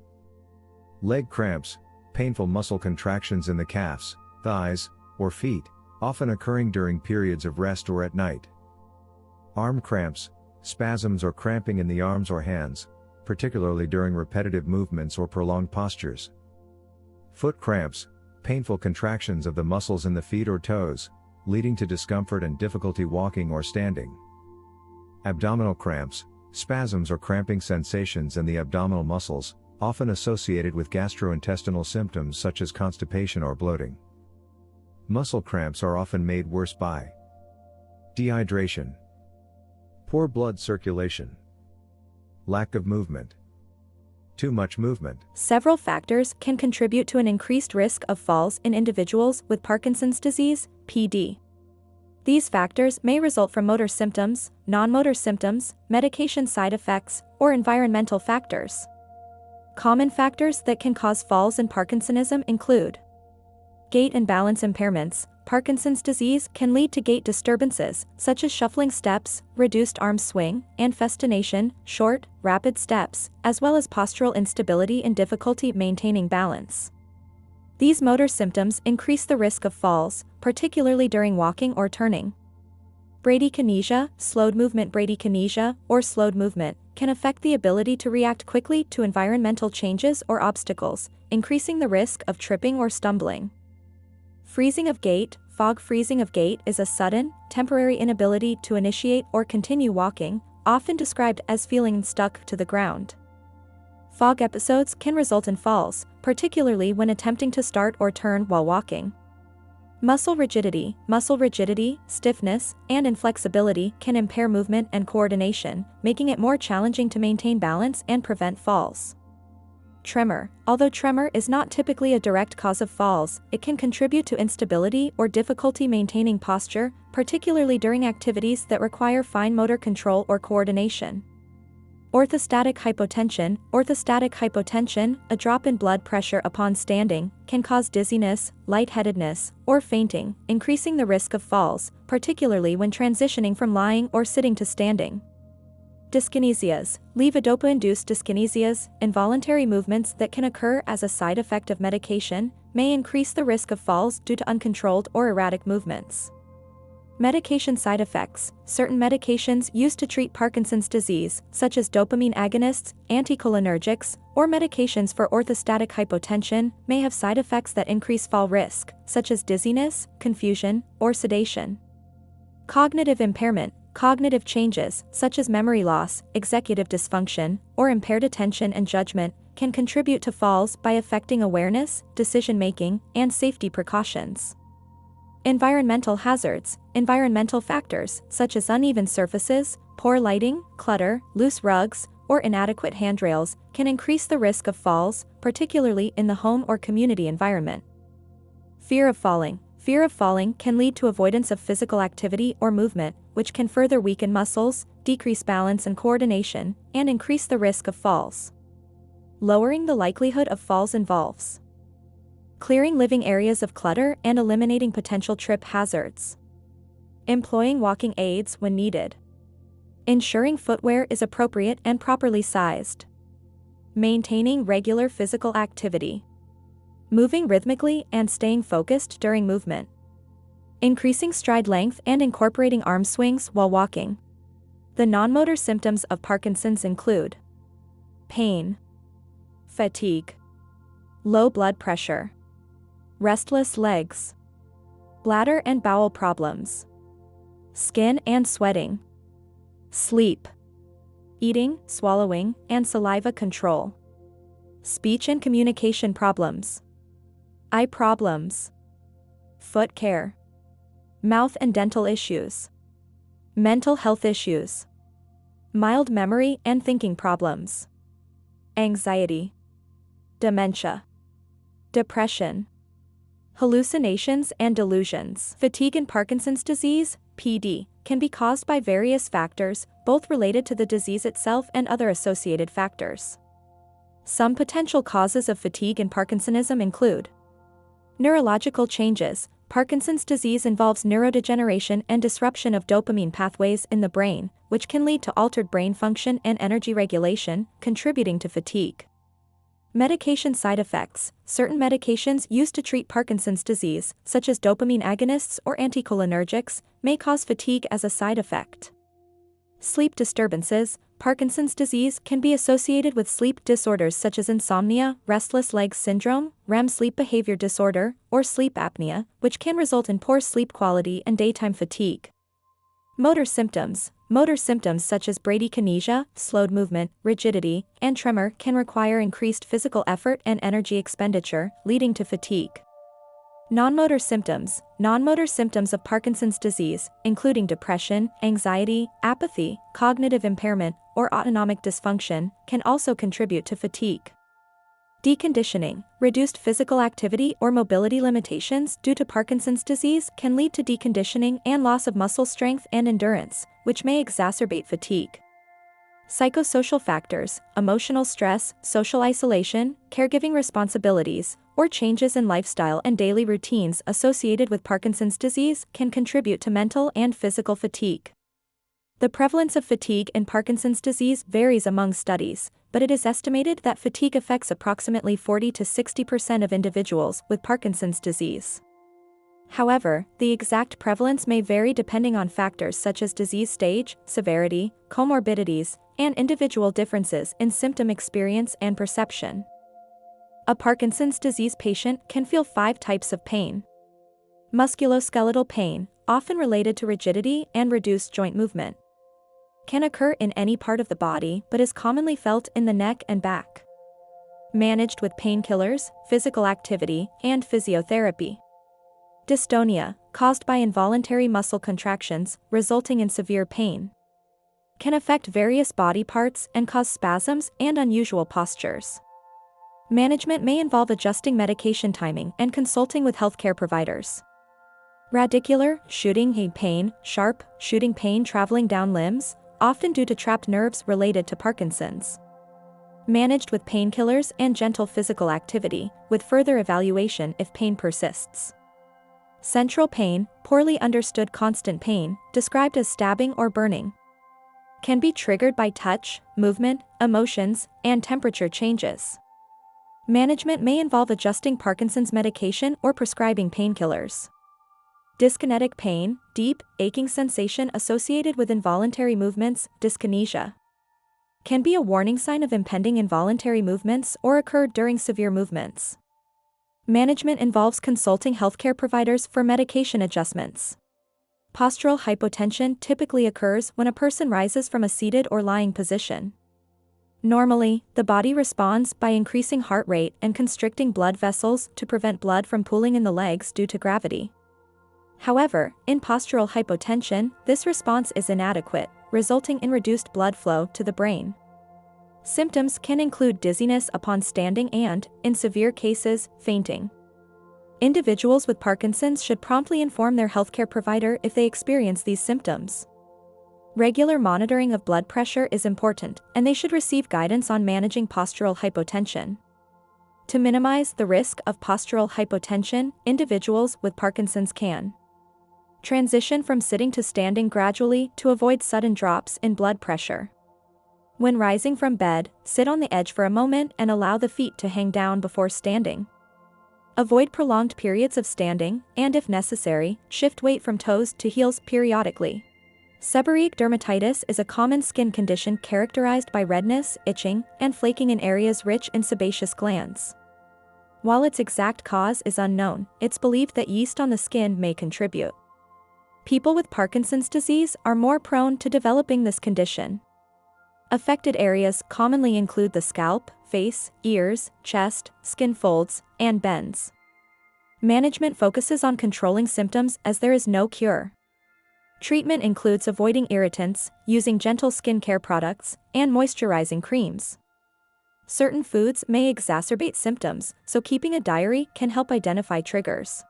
leg cramps, painful muscle contractions in the calves, thighs, or feet, often occurring during periods of rest or at night. Arm cramps, spasms or cramping in the arms or hands, particularly during repetitive movements or prolonged postures. Foot cramps, painful contractions of the muscles in the feet or toes, leading to discomfort and difficulty walking or standing. Abdominal cramps, spasms or cramping sensations in the abdominal muscles, often associated with gastrointestinal symptoms such as constipation or bloating. Muscle cramps are often made worse by dehydration, poor blood circulation, lack of movement, too much movement. Several factors can contribute to an increased risk of falls in individuals with Parkinson's disease, PD. These factors may result from motor symptoms, non-motor symptoms, medication side effects, or environmental factors. Common factors that can cause falls in Parkinsonism include gait and balance impairments. Parkinson's disease can lead to gait disturbances, such as shuffling steps, reduced arm swing, and festination, short, rapid steps, as well as postural instability and difficulty maintaining balance. These motor symptoms increase the risk of falls, particularly during walking or turning. Bradykinesia, slowed movement. Bradykinesia, or slowed movement, can affect the ability to react quickly to environmental changes or obstacles, increasing the risk of tripping or stumbling. Freezing of gait. Fog. Freezing of gait is a sudden, temporary inability to initiate or continue walking, often described as feeling stuck to the ground. Fog episodes can result in falls, particularly when attempting to start or turn while walking. Muscle rigidity. Muscle rigidity, stiffness, and inflexibility can impair movement and coordination, making it more challenging to maintain balance and prevent falls. Tremor. Although tremor is not typically a direct cause of falls, it can contribute to instability or difficulty maintaining posture, particularly during activities that require fine motor control or coordination. Orthostatic hypotension. Orthostatic hypotension, a drop in blood pressure upon standing, can cause dizziness, lightheadedness, or fainting, increasing the risk of falls, particularly when transitioning from lying or sitting to standing. Dyskinesias. Levodopa-induced dyskinesias, involuntary movements that can occur as a side effect of medication, may increase the risk of falls due to uncontrolled or erratic movements. Medication side effects. Certain medications used to treat Parkinson's disease, such as dopamine agonists, anticholinergics, or medications for orthostatic hypotension, may have side effects that increase fall risk, such as dizziness, confusion, or sedation. Cognitive impairment. Cognitive changes, such as memory loss, executive dysfunction, or impaired attention and judgment, can contribute to falls by affecting awareness, decision-making, and safety precautions. Environmental hazards. Environmental factors, such as uneven surfaces, poor lighting, clutter, loose rugs, or inadequate handrails, can increase the risk of falls, particularly in the home or community environment. Fear of falling. Fear of falling can lead to avoidance of physical activity or movement, which can further weaken muscles, decrease balance and coordination, and increase the risk of falls. Lowering the likelihood of falls involves clearing living areas of clutter and eliminating potential trip hazards. Employing walking aids when needed. Ensuring footwear is appropriate and properly sized. Maintaining regular physical activity. Moving rhythmically and staying focused during movement. Increasing stride length and incorporating arm swings while walking. The non-motor symptoms of Parkinson's include pain, fatigue, low blood pressure, restless legs, bladder and bowel problems, skin and sweating, sleep, eating, swallowing, and saliva control, speech and communication problems, eye problems, foot care, mouth and dental issues, mental health issues, mild memory and thinking problems, anxiety, dementia, depression, hallucinations and delusions. Fatigue in Parkinson's disease, PD, can be caused by various factors, both related to the disease itself and other associated factors. Some potential causes of fatigue in Parkinsonism include neurological changes. Parkinson's disease involves neurodegeneration and disruption of dopamine pathways in the brain, which can lead to altered brain function and energy regulation, contributing to fatigue. Medication side effects. Certain medications used to treat Parkinson's disease, such as dopamine agonists or anticholinergics, may cause fatigue as a side effect. Sleep disturbances. Parkinson's disease can be associated with sleep disorders such as insomnia, restless legs syndrome, REM sleep behavior disorder, or sleep apnea, which can result in poor sleep quality and daytime fatigue. Motor symptoms. Motor symptoms such as bradykinesia, slowed movement, rigidity, and tremor can require increased physical effort and energy expenditure, leading to fatigue. Non-motor symptoms. Non-motor symptoms of Parkinson's disease, including depression, anxiety, apathy, cognitive impairment, or autonomic dysfunction, can also contribute to fatigue. Deconditioning. Reduced physical activity or mobility limitations due to Parkinson's disease can lead to deconditioning and loss of muscle strength and endurance, which may exacerbate fatigue. Psychosocial factors. Emotional stress, social isolation, caregiving responsibilities, or changes in lifestyle and daily routines associated with Parkinson's disease can contribute to mental and physical fatigue. The prevalence of fatigue in Parkinson's disease varies among studies, but it is estimated that fatigue affects approximately 40 to 60% of individuals with Parkinson's disease. However, the exact prevalence may vary depending on factors such as disease stage, severity, comorbidities, and individual differences in symptom experience and perception. A Parkinson's disease patient can feel 5 types of pain. Musculoskeletal pain, often related to rigidity and reduced joint movement, can occur in any part of the body but is commonly felt in the neck and back. Managed with painkillers, physical activity, and physiotherapy. Dystonia, caused by involuntary muscle contractions, resulting in severe pain, can affect various body parts and cause spasms and unusual postures. Management may involve adjusting medication timing and consulting with healthcare providers. Radicular, shooting pain, sharp, shooting pain traveling down limbs, often due to trapped nerves related to Parkinson's. Managed with painkillers and gentle physical activity, with further evaluation if pain persists. Central pain, poorly understood constant pain, described as stabbing or burning, can be triggered by touch, movement, emotions, and temperature changes. Management may involve adjusting Parkinson's medication or prescribing painkillers. Dyskinetic pain, deep, aching sensation associated with involuntary movements, dyskinesia, can be a warning sign of impending involuntary movements or occur during severe movements. Management involves consulting healthcare providers for medication adjustments. Postural hypotension typically occurs when a person rises from a seated or lying position. Normally, the body responds by increasing heart rate and constricting blood vessels to prevent blood from pooling in the legs due to gravity. However, in postural hypotension, this response is inadequate, resulting in reduced blood flow to the brain. Symptoms can include dizziness upon standing and, in severe cases, fainting. Individuals with Parkinson's should promptly inform their healthcare provider if they experience these symptoms. Regular monitoring of blood pressure is important, and they should receive guidance on managing postural hypotension. To minimize the risk of postural hypotension, individuals with Parkinson's can transition from sitting to standing gradually to avoid sudden drops in blood pressure. When rising from bed, sit on the edge for a moment and allow the feet to hang down before standing. Avoid prolonged periods of standing, and if necessary, shift weight from toes to heels periodically. Seborrheic dermatitis is a common skin condition characterized by redness, itching, and flaking in areas rich in sebaceous glands. While its exact cause is unknown, it's believed that yeast on the skin may contribute. People with Parkinson's disease are more prone to developing this condition. Affected areas commonly include the scalp, face, ears, chest, skin folds, and bends. Management focuses on controlling symptoms as there is no cure. Treatment includes avoiding irritants, using gentle skincare products, and moisturizing creams. Certain foods may exacerbate symptoms, so keeping a diary can help identify triggers.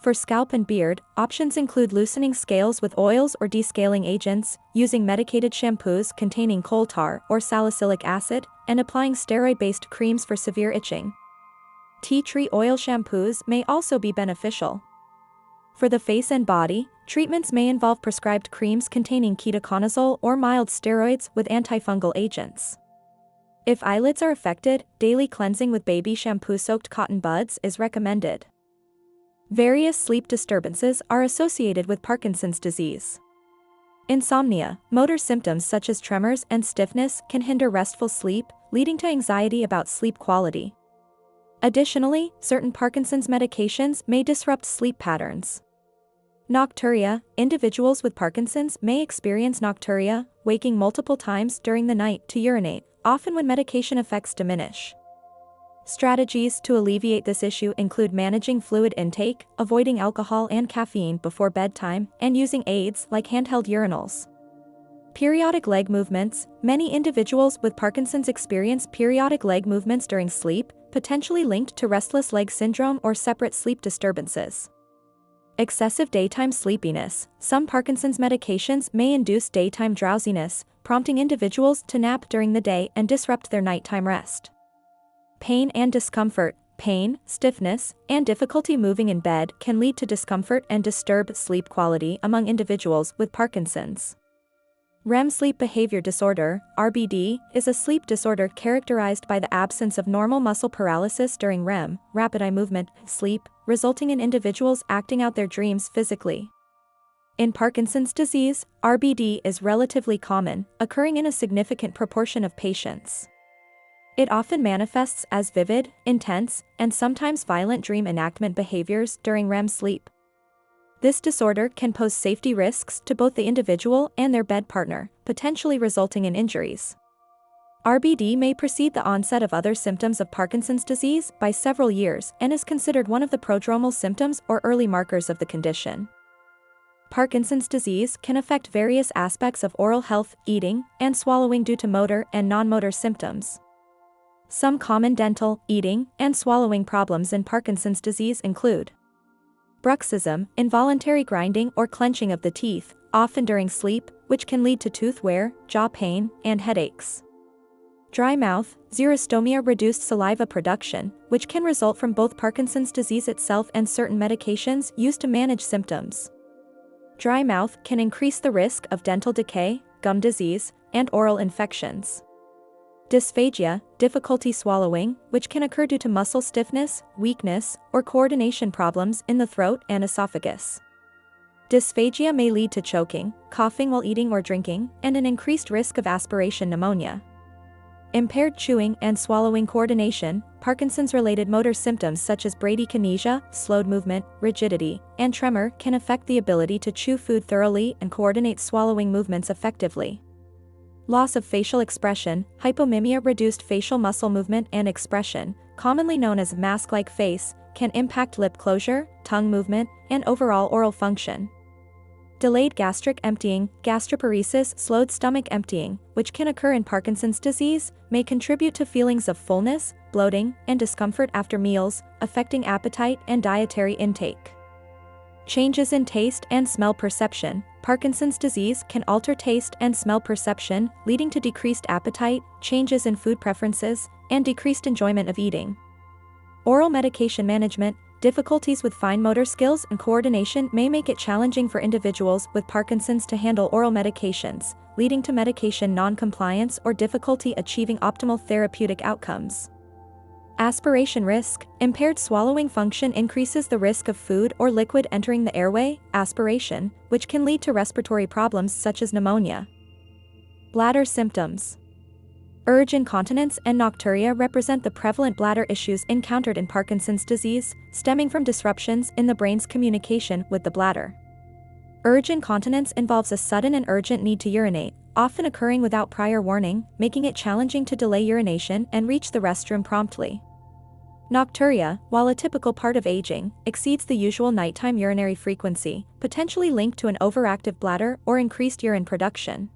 For scalp and beard, options include loosening scales with oils or descaling agents, using medicated shampoos containing coal tar or salicylic acid, and applying steroid-based creams for severe itching. Tea tree oil shampoos may also be beneficial. For the face and body, treatments may involve prescribed creams containing ketoconazole or mild steroids with antifungal agents. If eyelids are affected, daily cleansing with baby shampoo-soaked cotton buds is recommended. Various sleep disturbances are associated with Parkinson's disease. Insomnia, motor symptoms such as tremors and stiffness can hinder restful sleep, leading to anxiety about sleep quality. Additionally, certain Parkinson's medications may disrupt sleep patterns. Nocturia. Individuals with Parkinson's may experience nocturia, waking multiple times during the night to urinate, often when medication effects diminish. Strategies to alleviate this issue include managing fluid intake, avoiding alcohol and caffeine before bedtime, and using aids like handheld urinals. Periodic leg movements. Many individuals with Parkinson's experience periodic leg movements during sleep, potentially linked to restless leg syndrome or separate sleep disturbances. Excessive daytime sleepiness. Some Parkinson's medications may induce daytime drowsiness, prompting individuals to nap during the day and disrupt their nighttime rest. Pain and discomfort. Pain, stiffness, and difficulty moving in bed can lead to discomfort and disturb sleep quality among individuals with Parkinson's. REM sleep behavior disorder, RBD, is a sleep disorder characterized by the absence of normal muscle paralysis during REM, rapid eye movement, sleep, resulting in individuals acting out their dreams physically. In Parkinson's disease, RBD is relatively common, occurring in a significant proportion of patients. It often manifests as vivid, intense, and sometimes violent dream enactment behaviors during REM sleep. This disorder can pose safety risks to both the individual and their bed partner, potentially resulting in injuries. RBD may precede the onset of other symptoms of Parkinson's disease by several years and is considered one of the prodromal symptoms or early markers of the condition. Parkinson's disease can affect various aspects of oral health, eating, and swallowing due to motor and non-motor symptoms. Some common dental, eating, and swallowing problems in Parkinson's disease include bruxism, involuntary grinding or clenching of the teeth, often during sleep, which can lead to tooth wear, jaw pain, and headaches. Dry mouth, xerostomia, reduced saliva production, which can result from both Parkinson's disease itself and certain medications used to manage symptoms. Dry mouth can increase the risk of dental decay, gum disease, and oral infections. Dysphagia, difficulty swallowing, which can occur due to muscle stiffness, weakness, or coordination problems in the throat and esophagus. Dysphagia may lead to choking, coughing while eating or drinking, and an increased risk of aspiration pneumonia. Impaired chewing and swallowing coordination. Parkinson's-related motor symptoms such as bradykinesia, slowed movement, rigidity, and tremor can affect the ability to chew food thoroughly and coordinate swallowing movements effectively. Loss of facial expression, hypomimia, reduced facial muscle movement and expression, commonly known as mask-like face, can impact lip closure, tongue movement, and overall oral function. Delayed gastric emptying, gastroparesis, slowed stomach emptying, which can occur in Parkinson's disease, may contribute to feelings of fullness, bloating, and discomfort after meals, affecting appetite and dietary intake. Changes in taste and smell perception. Parkinson's disease can alter taste and smell perception, leading to decreased appetite, changes in food preferences, and decreased enjoyment of eating. Oral medication management. Difficulties with fine motor skills and coordination may make it challenging for individuals with Parkinson's to handle oral medications, leading to medication non-compliance or difficulty achieving optimal therapeutic outcomes. Aspiration risk. Impaired swallowing function increases the risk of food or liquid entering the airway, aspiration, which can lead to respiratory problems such as pneumonia. Bladder symptoms. Urge incontinence and nocturia represent the prevalent bladder issues encountered in Parkinson's disease, stemming from disruptions in the brain's communication with the bladder. Urge incontinence involves a sudden and urgent need to urinate, often occurring without prior warning, making it challenging to delay urination and reach the restroom promptly. Nocturia, while a typical part of aging, exceeds the usual nighttime urinary frequency, potentially linked to an overactive bladder or increased urine production.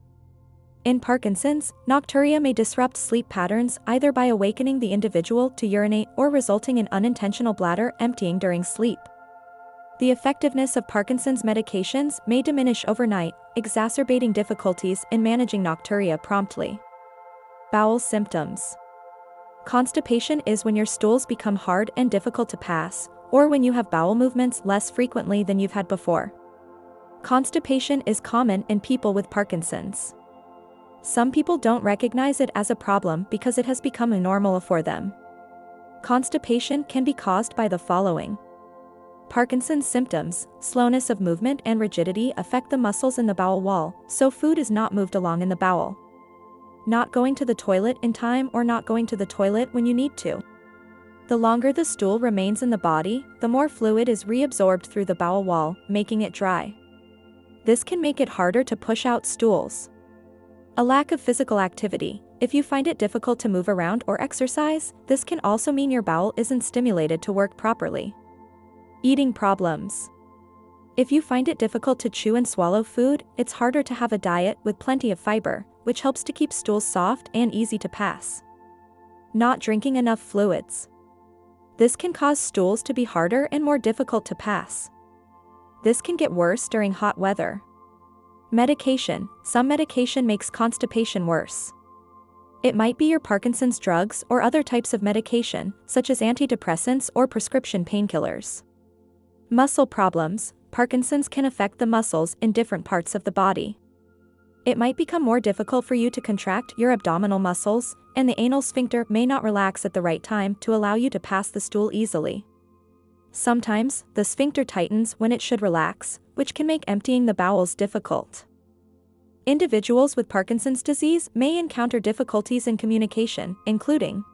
In Parkinson's, nocturia may disrupt sleep patterns either by awakening the individual to urinate or resulting in unintentional bladder emptying during sleep. The effectiveness of Parkinson's medications may diminish overnight, exacerbating difficulties in managing nocturia promptly. Bowel symptoms. Constipation is when your stools become hard and difficult to pass, or when you have bowel movements less frequently than you've had before. Constipation is common in people with Parkinson's. Some people don't recognize it as a problem because it has become normal for them. Constipation can be caused by the following. Parkinson's symptoms. Slowness of movement and rigidity affect the muscles in the bowel wall, so food is not moved along in the bowel. Not going to the toilet in time or not going to the toilet when you need to. The longer the stool remains in the body, the more fluid is reabsorbed through the bowel wall, making it dry. This can make it harder to push out stools. A lack of physical activity. If you find it difficult to move around or exercise, this can also mean your bowel isn't stimulated to work properly. Eating problems. If you find it difficult to chew and swallow food, it's harder to have a diet with plenty of fiber, which helps to keep stools soft and easy to pass. Not drinking enough fluids. This can cause stools to be harder and more difficult to pass. This can get worse during hot weather. Medication. Some medication makes constipation worse. It might be your Parkinson's drugs or other types of medication, such as antidepressants or prescription painkillers. Muscle problems. Parkinson's can affect the muscles in different parts of the body. It might become more difficult for you to contract your abdominal muscles, and the anal sphincter may not relax at the right time to allow you to pass the stool easily. Sometimes, the sphincter tightens when it should relax, which can make emptying the bowels difficult. Individuals with Parkinson's disease may encounter difficulties in communication, including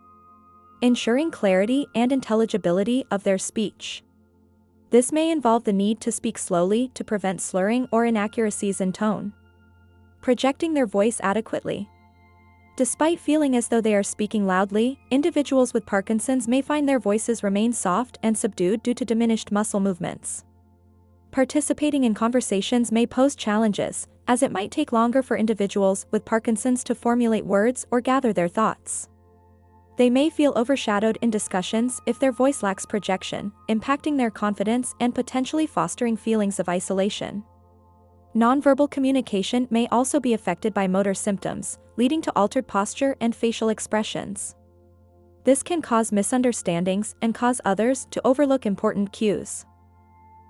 ensuring clarity and intelligibility of their speech. This may involve the need to speak slowly to prevent slurring or inaccuracies in tone. Projecting their voice adequately. Despite feeling as though they are speaking loudly, individuals with Parkinson's may find their voices remain soft and subdued due to diminished muscle movements. Participating in conversations may pose challenges, as it might take longer for individuals with Parkinson's to formulate words or gather their thoughts. They may feel overshadowed in discussions if their voice lacks projection, impacting their confidence and potentially fostering feelings of isolation. Nonverbal communication may also be affected by motor symptoms, leading to altered posture and facial expressions. This can cause misunderstandings and cause others to overlook important cues.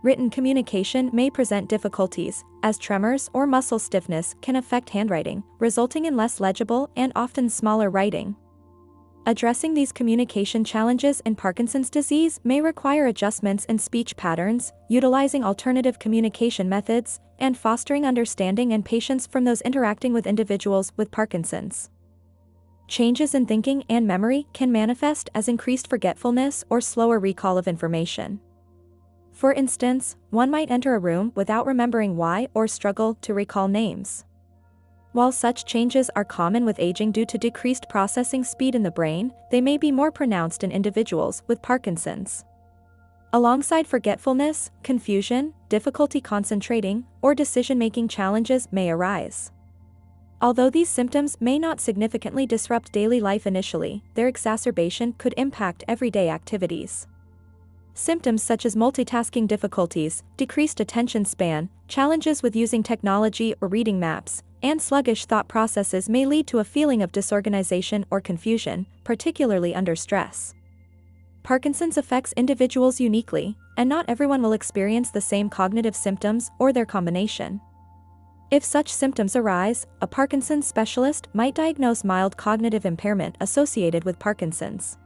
Written communication may present difficulties, as tremors or muscle stiffness can affect handwriting, resulting in less legible and often smaller writing. Addressing these communication challenges in Parkinson's disease may require adjustments in speech patterns, utilizing alternative communication methods, and fostering understanding and patience from those interacting with individuals with Parkinson's. Changes in thinking and memory can manifest as increased forgetfulness or slower recall of information. For instance, one might enter a room without remembering why or struggle to recall names. While such changes are common with aging due to decreased processing speed in the brain, they may be more pronounced in individuals with Parkinson's. Alongside forgetfulness, confusion, difficulty concentrating, or decision-making challenges may arise. Although these symptoms may not significantly disrupt daily life initially, their exacerbation could impact everyday activities. Symptoms such as multitasking difficulties, decreased attention span, challenges with using technology or reading maps, and sluggish thought processes may lead to a feeling of disorganization or confusion, particularly under stress. Parkinson's affects individuals uniquely, and not everyone will experience the same cognitive symptoms or their combination. If such symptoms arise, a Parkinson's specialist might diagnose mild cognitive impairment associated with Parkinson's.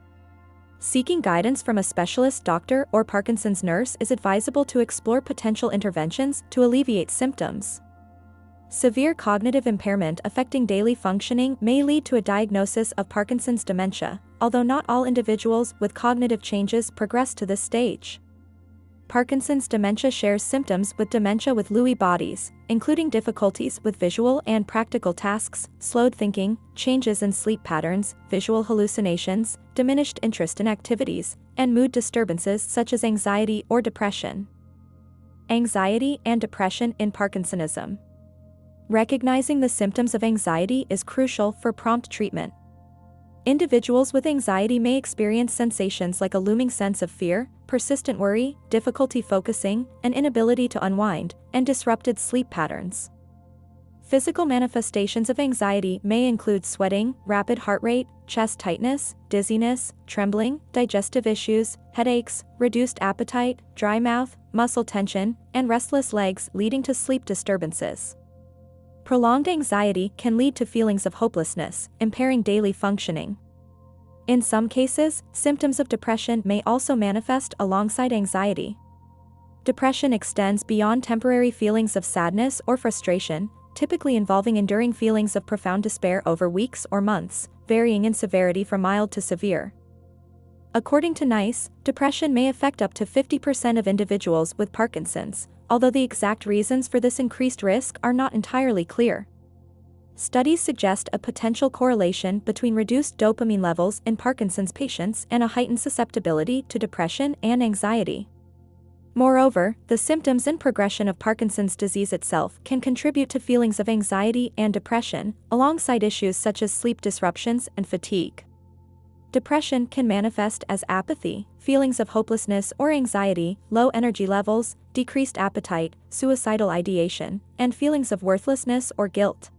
Seeking guidance from a specialist doctor or Parkinson's nurse is advisable to explore potential interventions to alleviate symptoms. Severe cognitive impairment affecting daily functioning may lead to a diagnosis of Parkinson's dementia, although not all individuals with cognitive changes progress to this stage. Parkinson's dementia shares symptoms with dementia with Lewy bodies, including difficulties with visual and practical tasks, slowed thinking, changes in sleep patterns, visual hallucinations, diminished interest in activities, and mood disturbances such as anxiety or depression. Anxiety and depression in Parkinsonism. Recognizing the symptoms of anxiety is crucial for prompt treatment. Individuals with anxiety may experience sensations like a looming sense of fear, persistent worry, difficulty focusing, an inability to unwind, and disrupted sleep patterns. Physical manifestations of anxiety may include sweating, rapid heart rate, chest tightness, dizziness, trembling, digestive issues, headaches, reduced appetite, dry mouth, muscle tension, and restless legs leading to sleep disturbances. Prolonged anxiety can lead to feelings of hopelessness, impairing daily functioning. In some cases, symptoms of depression may also manifest alongside anxiety. Depression extends beyond temporary feelings of sadness or frustration, typically involving enduring feelings of profound despair over weeks or months, varying in severity from mild to severe. According to NICE, depression may affect up to 50% of individuals with Parkinson's, although the exact reasons for this increased risk are not entirely clear. Studies suggest a potential correlation between reduced dopamine levels in Parkinson's patients and a heightened susceptibility to depression and anxiety. Moreover, the symptoms and progression of Parkinson's disease itself can contribute to feelings of anxiety and depression, alongside issues such as sleep disruptions and fatigue. Depression can manifest as apathy, feelings of hopelessness or anxiety, low energy levels, decreased appetite, suicidal ideation, and feelings of worthlessness or guilt.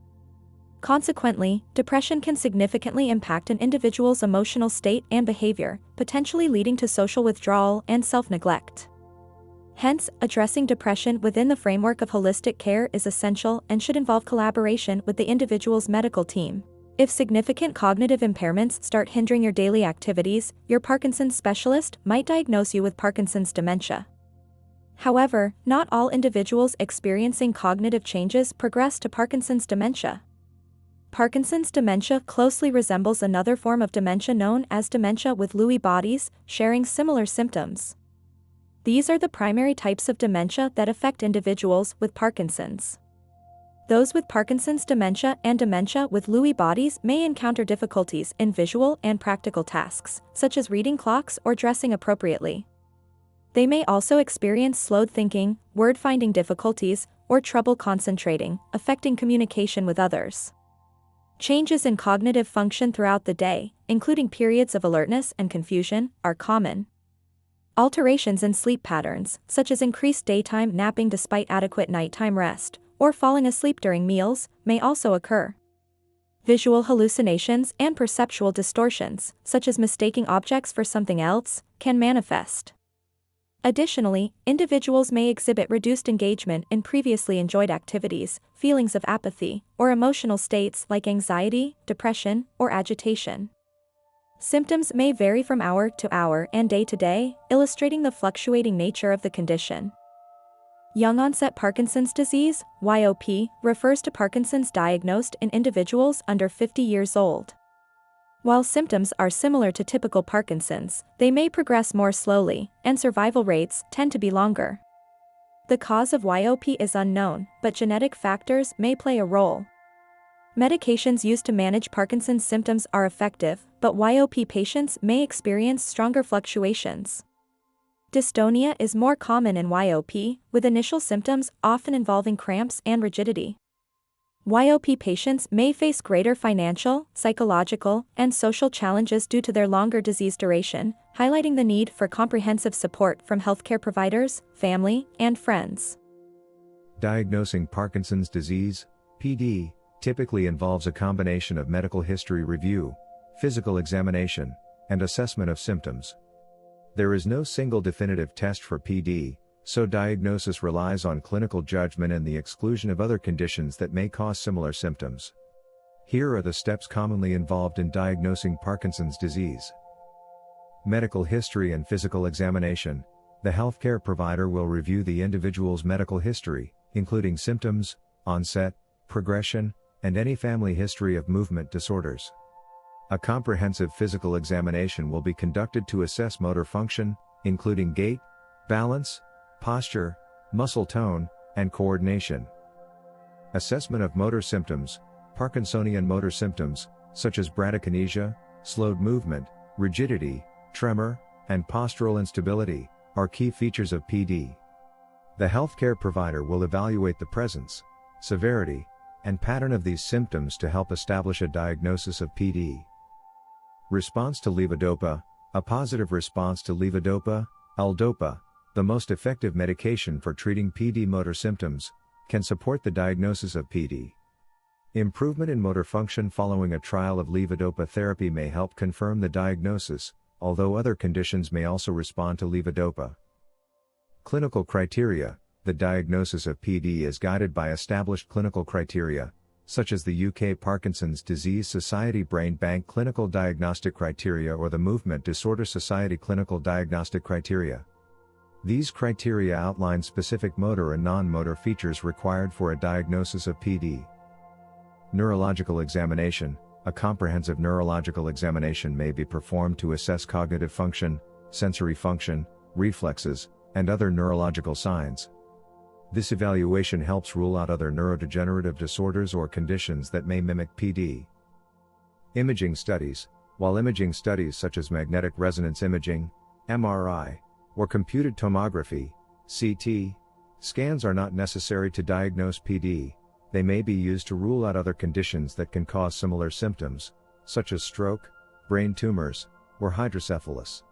Consequently, depression can significantly impact an individual's emotional state and behavior, potentially leading to social withdrawal and self-neglect. Hence, addressing depression within the framework of holistic care is essential and should involve collaboration with the individual's medical team. If significant cognitive impairments start hindering your daily activities, your Parkinson's specialist might diagnose you with Parkinson's dementia. However, not all individuals experiencing cognitive changes progress to Parkinson's dementia. Parkinson's dementia closely resembles another form of dementia known as dementia with Lewy bodies, sharing similar symptoms. These are the primary types of dementia that affect individuals with Parkinson's. Those with Parkinson's dementia and dementia with Lewy bodies may encounter difficulties in visual and practical tasks, such as reading clocks or dressing appropriately. They may also experience slowed thinking, word-finding difficulties, or trouble concentrating, affecting communication with others. Changes in cognitive function throughout the day, including periods of alertness and confusion, are common. Alterations in sleep patterns, such as increased daytime napping despite adequate nighttime rest, or falling asleep during meals, may also occur. Visual hallucinations and perceptual distortions, such as mistaking objects for something else, can manifest. Additionally, individuals may exhibit reduced engagement in previously enjoyed activities, feelings of apathy, or emotional states like anxiety, depression, or agitation. Symptoms may vary from hour to hour and day to day, illustrating the fluctuating nature of the condition. Young-onset Parkinson's disease, YOP, refers to Parkinson's diagnosed in individuals under 50 years old. While symptoms are similar to typical Parkinson's, they may progress more slowly, and survival rates tend to be longer. The cause of YOP is unknown, but genetic factors may play a role. Medications used to manage Parkinson's symptoms are effective, but YOP patients may experience stronger fluctuations. Dystonia is more common in YOP, with initial symptoms often involving cramps and rigidity. YOP patients may face greater financial, psychological, and social challenges due to their longer disease duration, highlighting the need for comprehensive support from healthcare providers, family, and friends. Diagnosing Parkinson's disease, PD, typically involves a combination of medical history review, physical examination, and assessment of symptoms. There is no single definitive test for PD, so diagnosis relies on clinical judgment and the exclusion of other conditions that may cause similar symptoms. Here are the steps commonly involved in diagnosing Parkinson's disease. Medical history and physical examination. The healthcare provider will review the individual's medical history, including symptoms, onset, progression, and any family history of movement disorders. A comprehensive physical examination will be conducted to assess motor function, including gait, balance, posture, muscle tone, and coordination. Assessment of motor symptoms. Parkinsonian motor symptoms, such as bradykinesia, slowed movement, rigidity, tremor, and postural instability, are key features of PD. The healthcare provider will evaluate the presence, severity, and pattern of these symptoms to help establish a diagnosis of PD. Response to levodopa. A positive response to levodopa, L-DOPA, the most effective medication for treating PD motor symptoms, can support the diagnosis of PD. Improvement in motor function following a trial of levodopa therapy may help confirm the diagnosis, although other conditions may also respond to levodopa. Clinical criteria. The diagnosis of PD is guided by established clinical criteria, such as the UK Parkinson's Disease Society Brain Bank Clinical Diagnostic Criteria or the Movement Disorder Society Clinical Diagnostic Criteria. These criteria outline specific motor and non-motor features required for a diagnosis of PD. Neurological examination. a comprehensive neurological examination may be performed to assess cognitive function, sensory function, reflexes, and other neurological signs. This evaluation helps rule out other neurodegenerative disorders or conditions that may mimic PD. Imaging studies. While imaging studies such as magnetic resonance imaging, MRI, or computed tomography, CT, scans are not necessary to diagnose PD, they may be used to rule out other conditions that can cause similar symptoms, such as stroke, brain tumors, or hydrocephalus.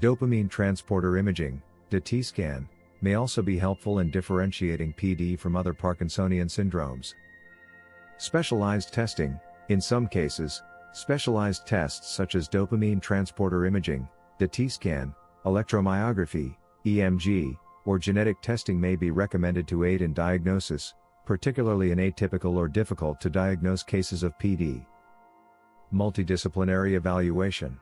Dopamine transporter imaging, DT scan, may also be helpful in differentiating PD from other Parkinsonian syndromes. Specialized testing. In some cases, specialized tests such as dopamine transporter imaging, DT scan, electromyography, EMG, or genetic testing may be recommended to aid in diagnosis, particularly in atypical or difficult to diagnose cases of PD. Multidisciplinary evaluation.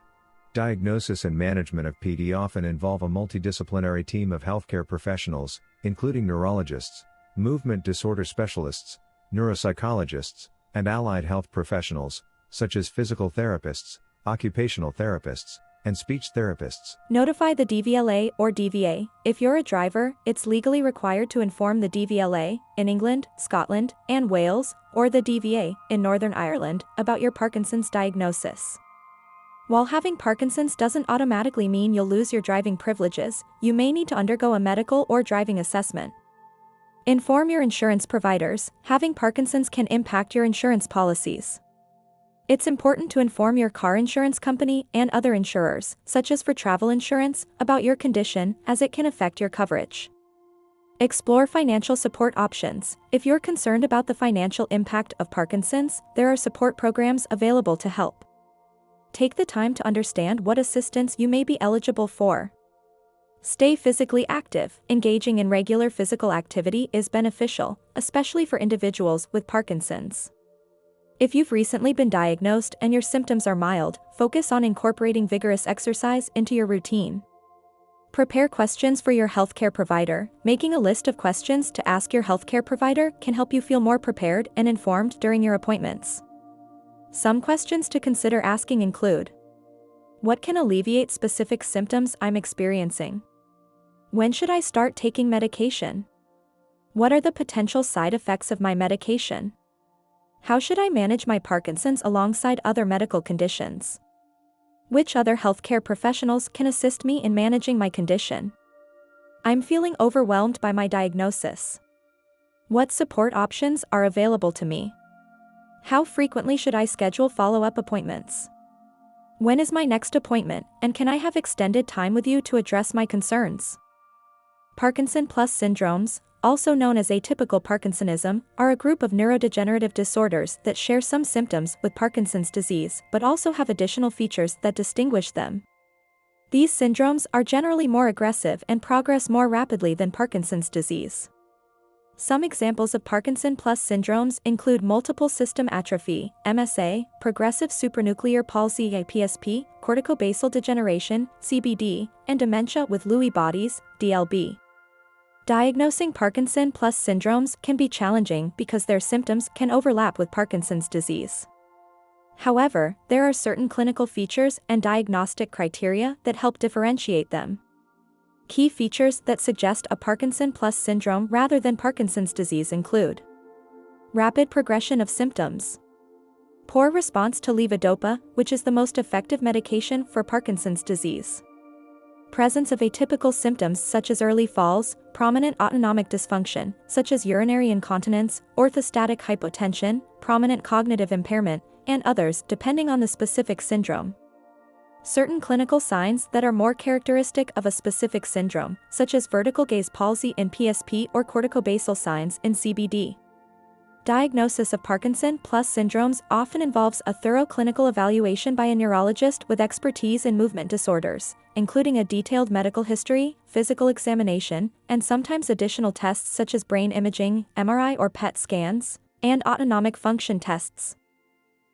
Diagnosis and management of PD often involve a multidisciplinary team of healthcare professionals, including neurologists, movement disorder specialists, neuropsychologists, and allied health professionals, such as physical therapists, occupational therapists, and speech therapists. Notify the DVLA or DVA. If you're a driver, it's legally required to inform the DVLA in England, Scotland, and Wales, or the DVA in Northern Ireland about your Parkinson's diagnosis. While having Parkinson's doesn't automatically mean you'll lose your driving privileges, you may need to undergo a medical or driving assessment. Inform your insurance providers. Having Parkinson's can impact your insurance policies. It's important to inform your car insurance company and other insurers, such as for travel insurance, about your condition, as it can affect your coverage. Explore financial support options. If you're concerned about the financial impact of Parkinson's, there are support programs available to help. Take the time to understand what assistance you may be eligible for. Stay physically active. Engaging in regular physical activity is beneficial, especially for individuals with Parkinson's. If you've recently been diagnosed and your symptoms are mild, focus on incorporating vigorous exercise into your routine. Prepare questions for your healthcare provider. Making a list of questions to ask your healthcare provider can help you feel more prepared and informed during your appointments. Some questions to consider asking include: what can alleviate specific symptoms I'm experiencing? When should I start taking medication? What are the potential side effects of my medication? How should I manage my Parkinson's alongside other medical conditions? Which other healthcare professionals can assist me in managing my condition? I'm feeling overwhelmed by my diagnosis. What support options are available to me? How frequently should I schedule follow-up appointments? When is my next appointment, and can I have extended time with you to address my concerns? Parkinson plus syndromes, also known as atypical Parkinsonism, are a group of neurodegenerative disorders that share some symptoms with Parkinson's disease but also have additional features that distinguish them. These syndromes are generally more aggressive and progress more rapidly than Parkinson's disease. Some examples of Parkinson plus syndromes include multiple system atrophy, MSA, progressive supranuclear palsy (PSP), corticobasal degeneration, CBD, and dementia with Lewy bodies, DLB. Diagnosing Parkinson plus syndromes can be challenging because their symptoms can overlap with Parkinson's disease. However, there are certain clinical features and diagnostic criteria that help differentiate them. Key features that suggest a Parkinson plus syndrome rather than Parkinson's disease include: rapid progression of symptoms, poor response to levodopa, which is the most effective medication for Parkinson's disease, presence of atypical symptoms such as early falls, prominent autonomic dysfunction, such as urinary incontinence, orthostatic hypotension, prominent cognitive impairment, and others depending on the specific syndrome. Certain clinical signs that are more characteristic of a specific syndrome, such as vertical gaze palsy in PSP or corticobasal signs in CBD. Diagnosis of Parkinson plus syndromes often involves a thorough clinical evaluation by a neurologist with expertise in movement disorders, including a detailed medical history, physical examination, and sometimes additional tests such as brain imaging, MRI or PET scans, and autonomic function tests.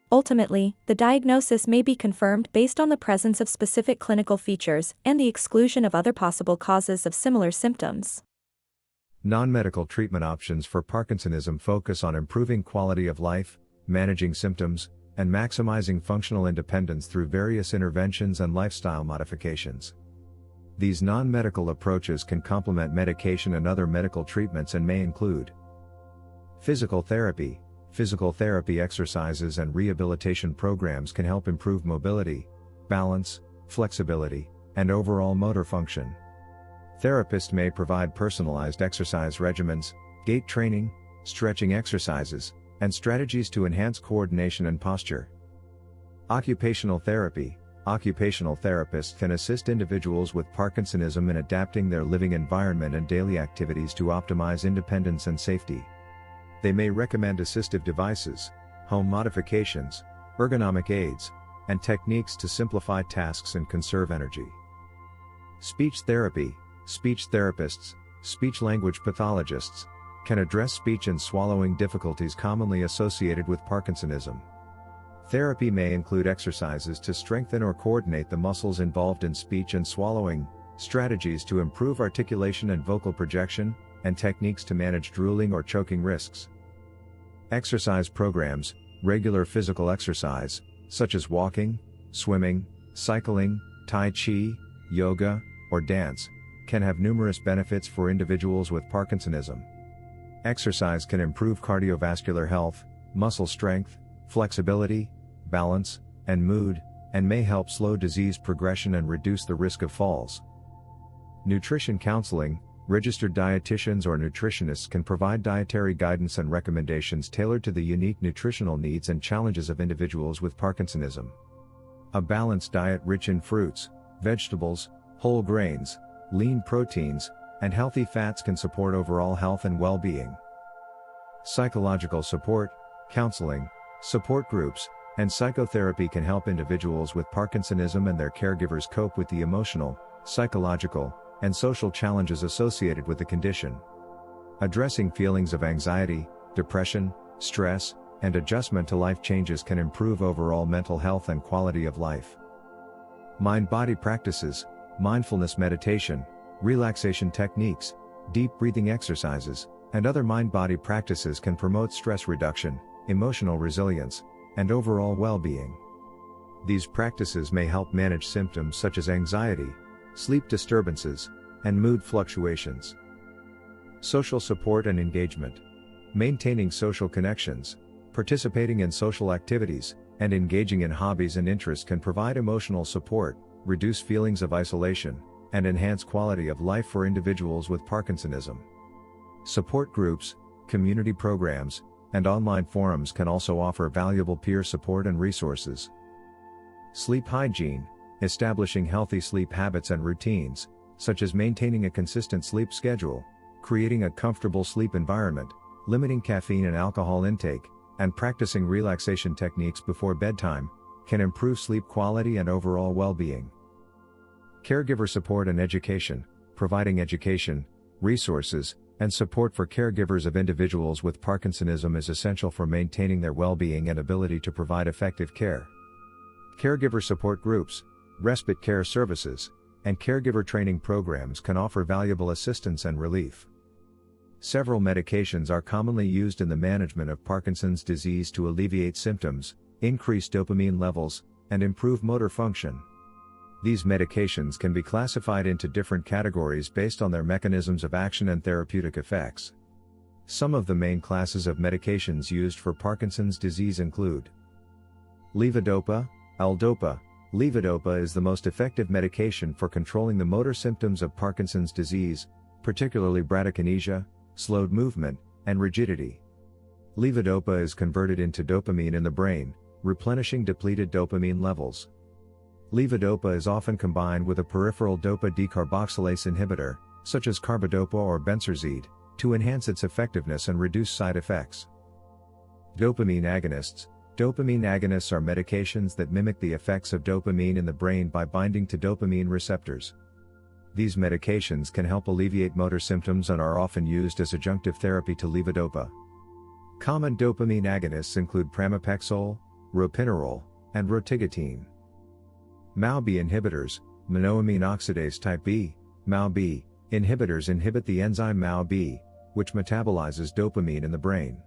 Ultimately, the diagnosis may be confirmed based on the presence of specific clinical features and the exclusion of other possible causes of similar symptoms. Non-medical treatment options for Parkinsonism focus on improving quality of life, managing symptoms, and maximizing functional independence through various interventions and lifestyle modifications. These non-medical approaches can complement medication and other medical treatments and may include physical therapy. Physical therapy exercises and rehabilitation programs can help improve mobility, balance, flexibility, and overall motor function. Therapists may provide personalized exercise regimens, gait training, stretching exercises, and strategies to enhance coordination and posture. Occupational therapy. Occupational therapists can assist individuals with Parkinsonism in adapting their living environment and daily activities to optimize independence and safety. They may recommend assistive devices, home modifications, ergonomic aids, and techniques to simplify tasks and conserve energy. Speech therapy. Speech therapists, speech-language pathologists, can address speech and swallowing difficulties commonly associated with Parkinsonism. Therapy may include exercises to strengthen or coordinate the muscles involved in speech and swallowing, strategies to improve articulation and vocal projection, and techniques to manage drooling or choking risks. Exercise programs. Regular physical exercise, such as walking, swimming, cycling, tai chi, yoga, or dance, can have numerous benefits for individuals with Parkinsonism. Exercise can improve cardiovascular health, muscle strength, flexibility, balance, and mood, and may help slow disease progression and reduce the risk of falls. Nutrition counseling. Registered dietitians or nutritionists can provide dietary guidance and recommendations tailored to the unique nutritional needs and challenges of individuals with Parkinsonism. A balanced diet rich in fruits, vegetables, whole grains, lean proteins, and healthy fats can support overall health and well-being. Psychological support, counseling, support groups, and psychotherapy can help individuals with Parkinsonism and their caregivers cope with the emotional, psychological, and social challenges associated with the condition. Addressing feelings of anxiety, depression, stress, and adjustment to life changes can improve overall mental health and quality of life. Mind-body practices, mindfulness meditation, relaxation techniques, deep breathing exercises, and other mind-body practices can promote stress reduction, emotional resilience, and overall well-being. These practices may help manage symptoms such as anxiety, sleep disturbances, and mood fluctuations. Social support and engagement. Maintaining social connections, participating in social activities, and engaging in hobbies and interests can provide emotional support, reduce feelings of isolation, and enhance quality of life for individuals with Parkinsonism. Support groups, community programs, and online forums can also offer valuable peer support and resources. Sleep hygiene. Establishing healthy sleep habits and routines, such as maintaining a consistent sleep schedule, creating a comfortable sleep environment, limiting caffeine and alcohol intake, and practicing relaxation techniques before bedtime, can improve sleep quality and overall well-being. Caregiver support and education. Providing education, resources, and support for caregivers of individuals with Parkinsonism is essential for maintaining their well-being and ability to provide effective care. Caregiver support groups, respite care services, and caregiver training programs can offer valuable assistance and relief. Several medications are commonly used in the management of Parkinson's disease to alleviate symptoms, increase dopamine levels, and improve motor function. These medications can be classified into different categories based on their mechanisms of action and therapeutic effects. Some of the main classes of medications used for Parkinson's disease include levodopa, L-Dopa. Levodopa is the most effective medication for controlling the motor symptoms of Parkinson's disease, particularly bradykinesia, slowed movement, and rigidity. Levodopa is converted into dopamine in the brain, replenishing depleted dopamine levels. Levodopa is often combined with a peripheral dopa decarboxylase inhibitor, such as carbidopa or benserside, to enhance its effectiveness and reduce side effects. Dopamine agonists. Dopamine agonists are medications that mimic the effects of dopamine in the brain by binding to dopamine receptors. These medications can help alleviate motor symptoms and are often used as adjunctive therapy to levodopa. Common dopamine agonists include pramipexole, ropinirole, and rotigotine. MAO-B inhibitors, monoamine oxidase type B, MAO-B, inhibitors inhibit the enzyme MAO-B, which metabolizes dopamine in the brain.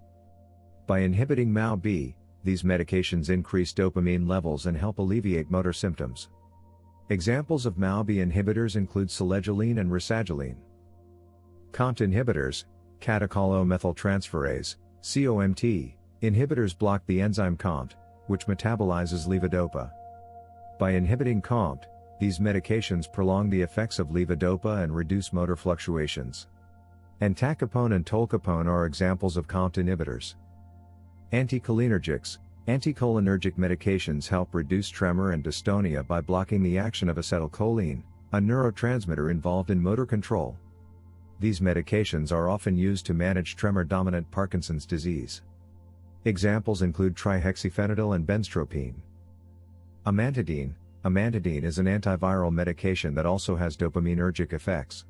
By inhibiting MAO-B, These medications increase dopamine levels and help alleviate motor symptoms. Examples of MAO-B inhibitors include selegiline and rasagiline. COMT inhibitors, catechol-O-methyltransferase, COMT, inhibitors block the enzyme COMT, which metabolizes levodopa. By inhibiting COMT, these medications prolong the effects of levodopa and reduce motor fluctuations. Entacapone and tolcapone are examples of COMT inhibitors. Anticholinergics, anticholinergic medications help reduce tremor and dystonia by blocking the action of acetylcholine, a neurotransmitter involved in motor control. These medications are often used to manage tremor-dominant Parkinson's disease. Examples include trihexyphenidyl and benztropine. Amantadine. Amantadine is an antiviral medication that also has dopaminergic effects.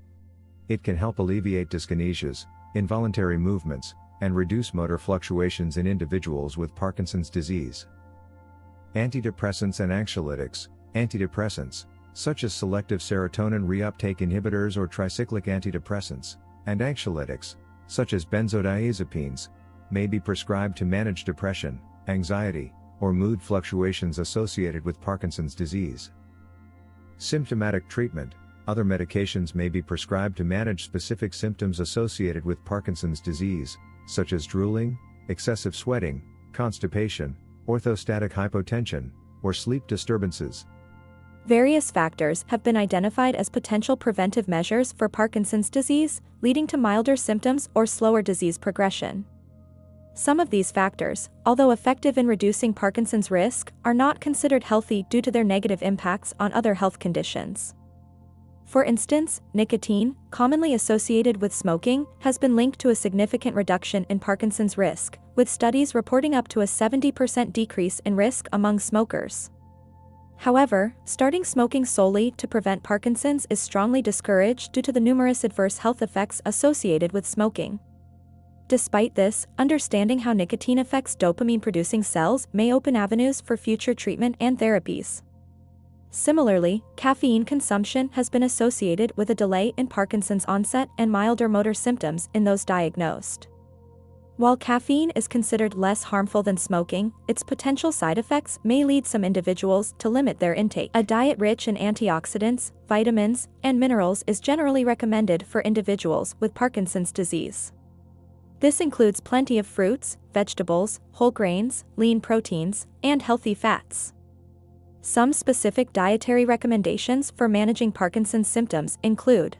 It can help alleviate dyskinesias, involuntary movements, and reduce motor fluctuations in individuals with Parkinson's disease. Antidepressants and anxiolytics. Antidepressants, such as selective serotonin reuptake inhibitors or tricyclic antidepressants, and anxiolytics, such as benzodiazepines, may be prescribed to manage depression, anxiety, or mood fluctuations associated with Parkinson's disease. Symptomatic treatment. Other medications may be prescribed to manage specific symptoms associated with Parkinson's disease, such as drooling, excessive sweating, constipation, orthostatic hypotension, or sleep disturbances. Various factors have been identified as potential preventive measures for Parkinson's disease, leading to milder symptoms or slower disease progression. Some of these factors, although effective in reducing Parkinson's risk, are not considered healthy due to their negative impacts on other health conditions. For instance, nicotine, commonly associated with smoking, has been linked to a significant reduction in Parkinson's risk, with studies reporting up to a 70% decrease in risk among smokers. However, starting smoking solely to prevent Parkinson's is strongly discouraged due to the numerous adverse health effects associated with smoking. Despite this, understanding how nicotine affects dopamine-producing cells may open avenues for future treatment and therapies. Similarly, caffeine consumption has been associated with a delay in Parkinson's onset and milder motor symptoms in those diagnosed. While caffeine is considered less harmful than smoking, its potential side effects may lead some individuals to limit their intake. A diet rich in antioxidants, vitamins, and minerals is generally recommended for individuals with Parkinson's disease. This includes plenty of fruits, vegetables, whole grains, lean proteins, and healthy fats. Some specific dietary recommendations for managing Parkinson's symptoms include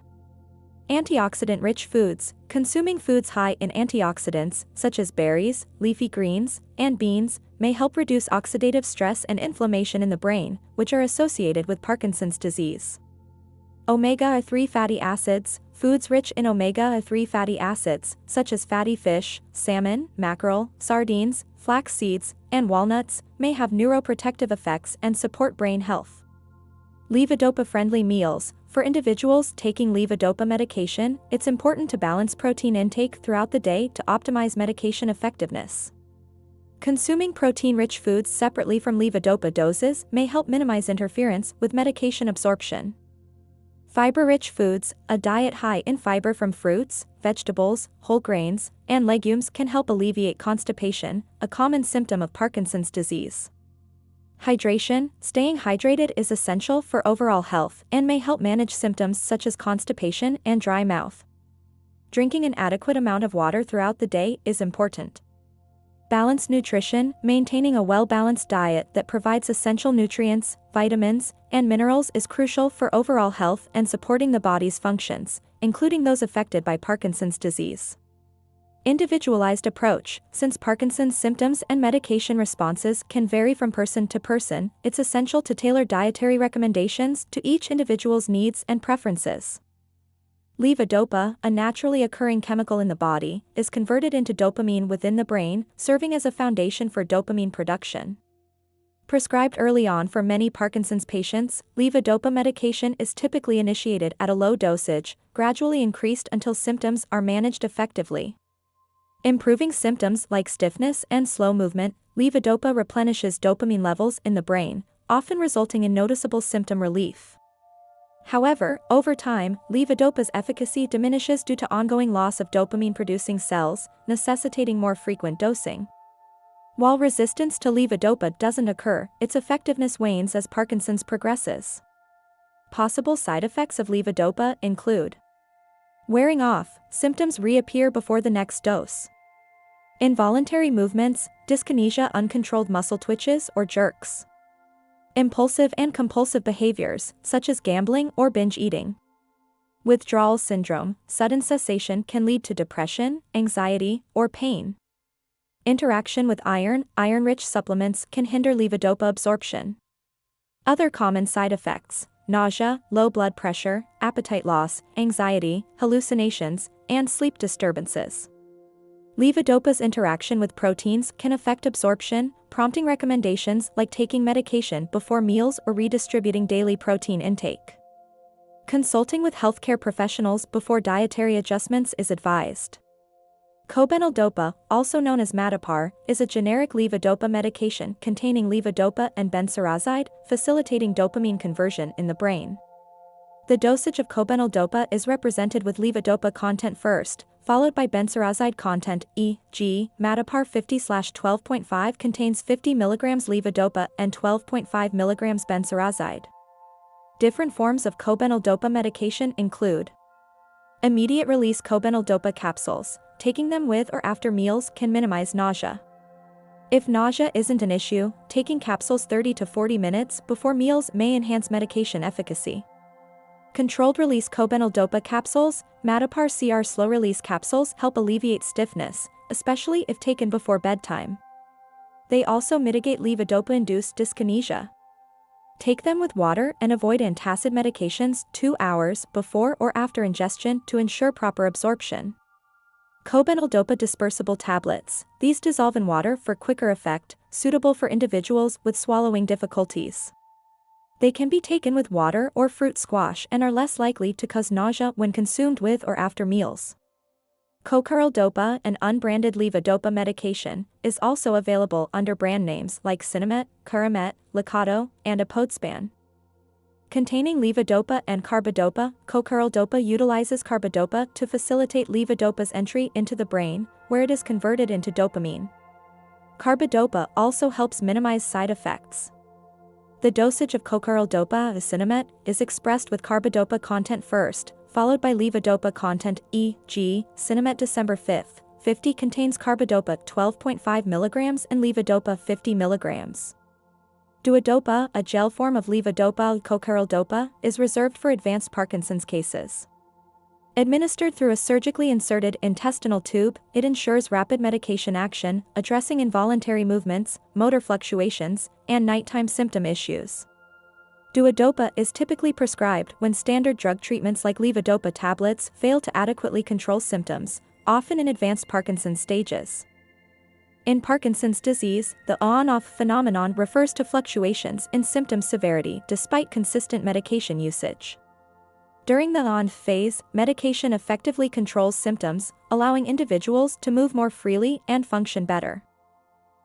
antioxidant-rich foods. Consuming foods high in antioxidants, such as berries, leafy greens, and beans, may help reduce oxidative stress and inflammation in the brain, which are associated with Parkinson's disease. Omega-3 fatty acids. Foods rich in omega-3 fatty acids, such as fatty fish, salmon, mackerel, sardines, flax seeds, and walnuts, may have neuroprotective effects and support brain health. Levodopa-friendly meals. For individuals taking levodopa medication, it's important to balance protein intake throughout the day to optimize medication effectiveness. Consuming protein-rich foods separately from levodopa doses may help minimize interference with medication absorption. Fiber-rich foods. A diet high in fiber from fruits, vegetables, whole grains, and legumes can help alleviate constipation, a common symptom of Parkinson's disease. Hydration. Staying hydrated is essential for overall health and may help manage symptoms such as constipation and dry mouth. Drinking an adequate amount of water throughout the day is important. Balanced nutrition. Maintaining a well-balanced diet that provides essential nutrients, vitamins, and minerals is crucial for overall health and supporting the body's functions, including those affected by Parkinson's disease. Individualized approach. Since Parkinson's symptoms and medication responses can vary from person to person, it's essential to tailor dietary recommendations to each individual's needs and preferences. Levodopa, a naturally occurring chemical in the body, is converted into dopamine within the brain, serving as a foundation for dopamine production. Prescribed early on for many Parkinson's patients, levodopa medication is typically initiated at a low dosage, gradually increased until symptoms are managed effectively. Improving symptoms like stiffness and slow movement, levodopa replenishes dopamine levels in the brain, often resulting in noticeable symptom relief. However, over time, levodopa's efficacy diminishes due to ongoing loss of dopamine-producing cells, necessitating more frequent dosing. While resistance to levodopa doesn't occur, its effectiveness wanes as Parkinson's progresses. Possible side effects of levodopa include wearing off, symptoms reappear before the next dose. Involuntary movements, dyskinesia, uncontrolled muscle twitches or jerks. Impulsive and compulsive behaviors, such as gambling or binge eating. Withdrawal syndrome, sudden cessation can lead to depression, anxiety, or pain. Interaction with iron, iron-rich supplements can hinder levodopa absorption. Other common side effects: nausea, low blood pressure, appetite loss, anxiety, hallucinations, and sleep disturbances. Levodopa's interaction with proteins can affect absorption, prompting recommendations like taking medication before meals or redistributing daily protein intake. Consulting with healthcare professionals before dietary adjustments is advised. Cobeneldopa, also known as Matapar, is a generic levodopa medication containing levodopa and benserazide, facilitating dopamine conversion in the brain. The dosage of cobeneldopa is represented with levodopa content first, followed by benserazide content, e.g., Matapar 50/12.5 contains 50 mg levodopa and 12.5 mg benserazide. Different forms of cobeneldopa medication include immediate-release cobeneldopa capsules. Taking them with or after meals can minimize nausea. If nausea isn't an issue, taking capsules 30 to 40 minutes before meals may enhance medication efficacy. Controlled-release cobeneldopa capsules, Matapar CR slow-release capsules help alleviate stiffness, especially if taken before bedtime. They also mitigate levodopa-induced dyskinesia. Take them with water and avoid antacid medications 2 hours before or after ingestion to ensure proper absorption. Cobeneldopa dispersible tablets. These dissolve in water for quicker effect, suitable for individuals with swallowing difficulties. They can be taken with water or fruit squash and are less likely to cause nausea when consumed with or after meals. Cocareldopa, an unbranded levodopa medication, is also available under brand names like Sinemet, Curamet, Licato, and Apodspan. Containing levodopa and carbidopa, cocareldopa utilizes carbidopa to facilitate levodopa's entry into the brain, where it is converted into dopamine. Carbidopa also helps minimize side effects. The dosage of cocareldopa, Sinemet, is expressed with carbidopa content first, followed by levodopa content, e.g., Sinemet December 5th, 50 contains carbidopa 12.5 mg and levodopa 50 mg. Duodopa, a gel form of levodopa cocareldopa, is reserved for advanced Parkinson's cases. Administered through a surgically inserted intestinal tube, it ensures rapid medication action, addressing involuntary movements, motor fluctuations, and nighttime symptom issues. Duodopa is typically prescribed when standard drug treatments like levodopa tablets fail to adequately control symptoms, often in advanced Parkinson's stages. In Parkinson's disease, the on-off phenomenon refers to fluctuations in symptom severity despite consistent medication usage. During the on phase, medication effectively controls symptoms, allowing individuals to move more freely and function better.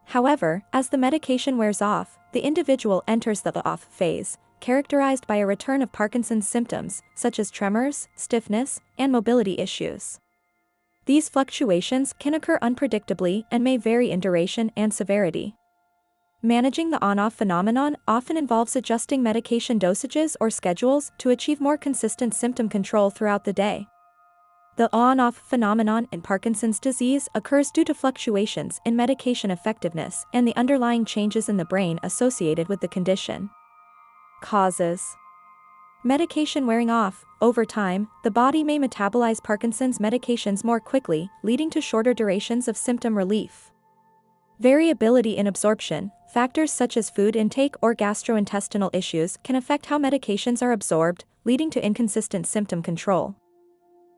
However, as the medication wears off, the individual enters the off phase, characterized by a return of Parkinson's symptoms, such as tremors, stiffness, and mobility issues. These fluctuations can occur unpredictably and may vary in duration and severity. Managing the on-off phenomenon often involves adjusting medication dosages or schedules to achieve more consistent symptom control throughout the day. The on-off phenomenon in Parkinson's disease occurs due to fluctuations in medication effectiveness and the underlying changes in the brain associated with the condition. Causes: medication wearing off. Over time, the body may metabolize Parkinson's medications more quickly, leading to shorter durations of symptom relief. Variability in absorption. Factors such as food intake or gastrointestinal issues can affect how medications are absorbed, leading to inconsistent symptom control.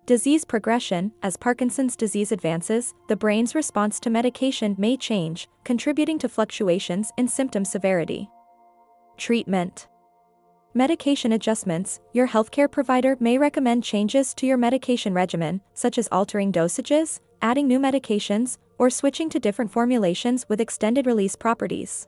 Disease progression. As Parkinson's disease advances, the brain's response to medication may change, contributing to fluctuations in symptom severity. Treatment. Medication adjustments. Your healthcare provider may recommend changes to your medication regimen, such as altering dosages, adding new medications, or switching to different formulations with extended release properties.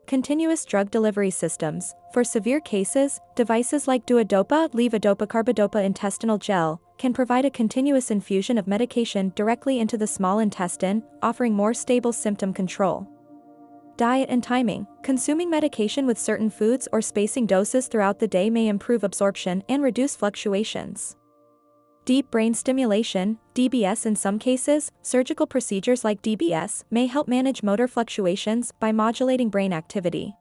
Continuous drug delivery systems. For severe cases, devices like Duodopa, levodopa, carbidopa intestinal gel can provide a continuous infusion of medication directly into the small intestine, offering more stable symptom control. Diet and timing. Consuming medication with certain foods or spacing doses throughout the day may improve absorption and reduce fluctuations. Deep brain stimulation, DBS. In some cases, surgical procedures like DBS may help manage motor fluctuations by modulating brain activity.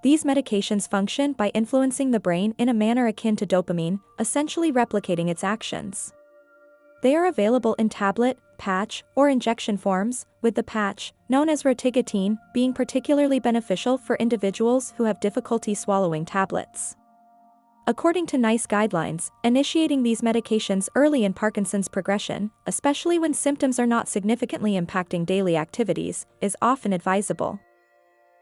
These medications function by influencing the brain in a manner akin to dopamine, essentially replicating its actions. They are available in tablet, patch, or injection forms, with the patch, known as rotigotine, being particularly beneficial for individuals who have difficulty swallowing tablets. According to NICE guidelines, initiating these medications early in Parkinson's progression, especially when symptoms are not significantly impacting daily activities, is often advisable.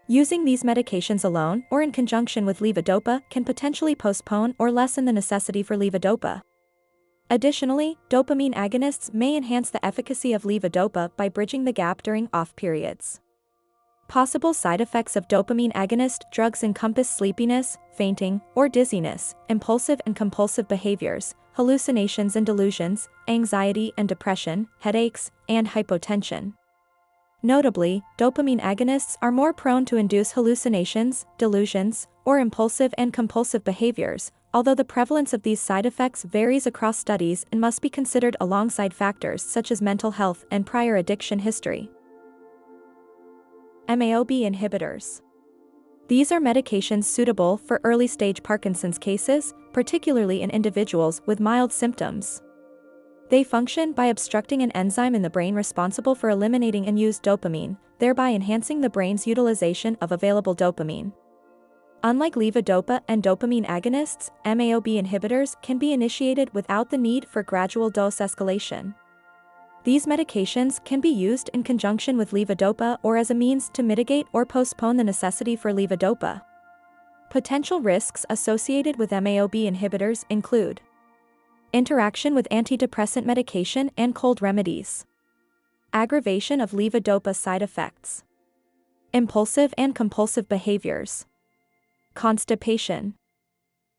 Using these medications alone or in conjunction with levodopa can potentially postpone or lessen the necessity for levodopa. Additionally, dopamine agonists may enhance the efficacy of levodopa by bridging the gap during off periods. Possible side effects of dopamine agonist drugs encompass sleepiness, fainting, or dizziness, impulsive and compulsive behaviors, hallucinations and delusions, anxiety and depression, headaches, and hypotension. Notably, dopamine agonists are more prone to induce hallucinations, delusions, or impulsive and compulsive behaviors, although the prevalence of these side effects varies across studies and must be considered alongside factors such as mental health and prior addiction history. MAOB inhibitors. These are medications suitable for early-stage Parkinson's cases, particularly in individuals with mild symptoms. They function by obstructing an enzyme in the brain responsible for eliminating unused dopamine, thereby enhancing the brain's utilization of available dopamine. Unlike levodopa and dopamine agonists, MAOB inhibitors can be initiated without the need for gradual dose escalation. These medications can be used in conjunction with levodopa or as a means to mitigate or postpone the necessity for levodopa. Potential risks associated with MAOB inhibitors include interaction with antidepressant medication and cold remedies, aggravation of levodopa side effects, impulsive and compulsive behaviors, constipation,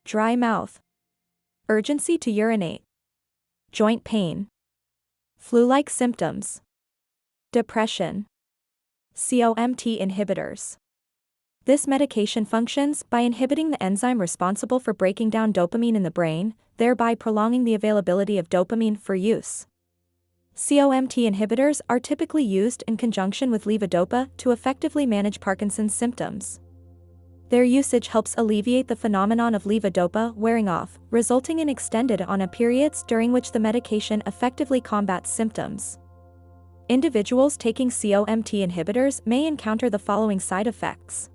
dry mouth, urgency to urinate, joint pain, flu-like symptoms, depression. COMT inhibitors. This medication functions by inhibiting the enzyme responsible for breaking down dopamine in the brain, thereby prolonging the availability of dopamine for use. COMT inhibitors are typically used in conjunction with levodopa to effectively manage Parkinson's symptoms. Their usage helps alleviate the phenomenon of levodopa wearing off, resulting in extended on periods during which the medication effectively combats symptoms. Individuals taking COMT inhibitors may encounter the following side effects: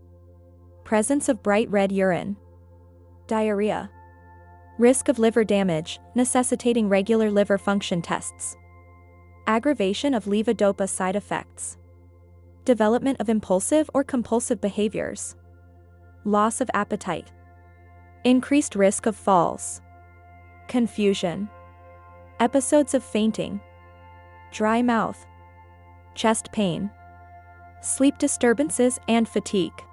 presence of bright red urine, diarrhea, risk of liver damage, necessitating regular liver function tests, aggravation of levodopa side effects, development of impulsive or compulsive behaviors, loss of appetite, increased risk of falls, confusion, episodes of fainting, dry mouth, chest pain, sleep disturbances and fatigue.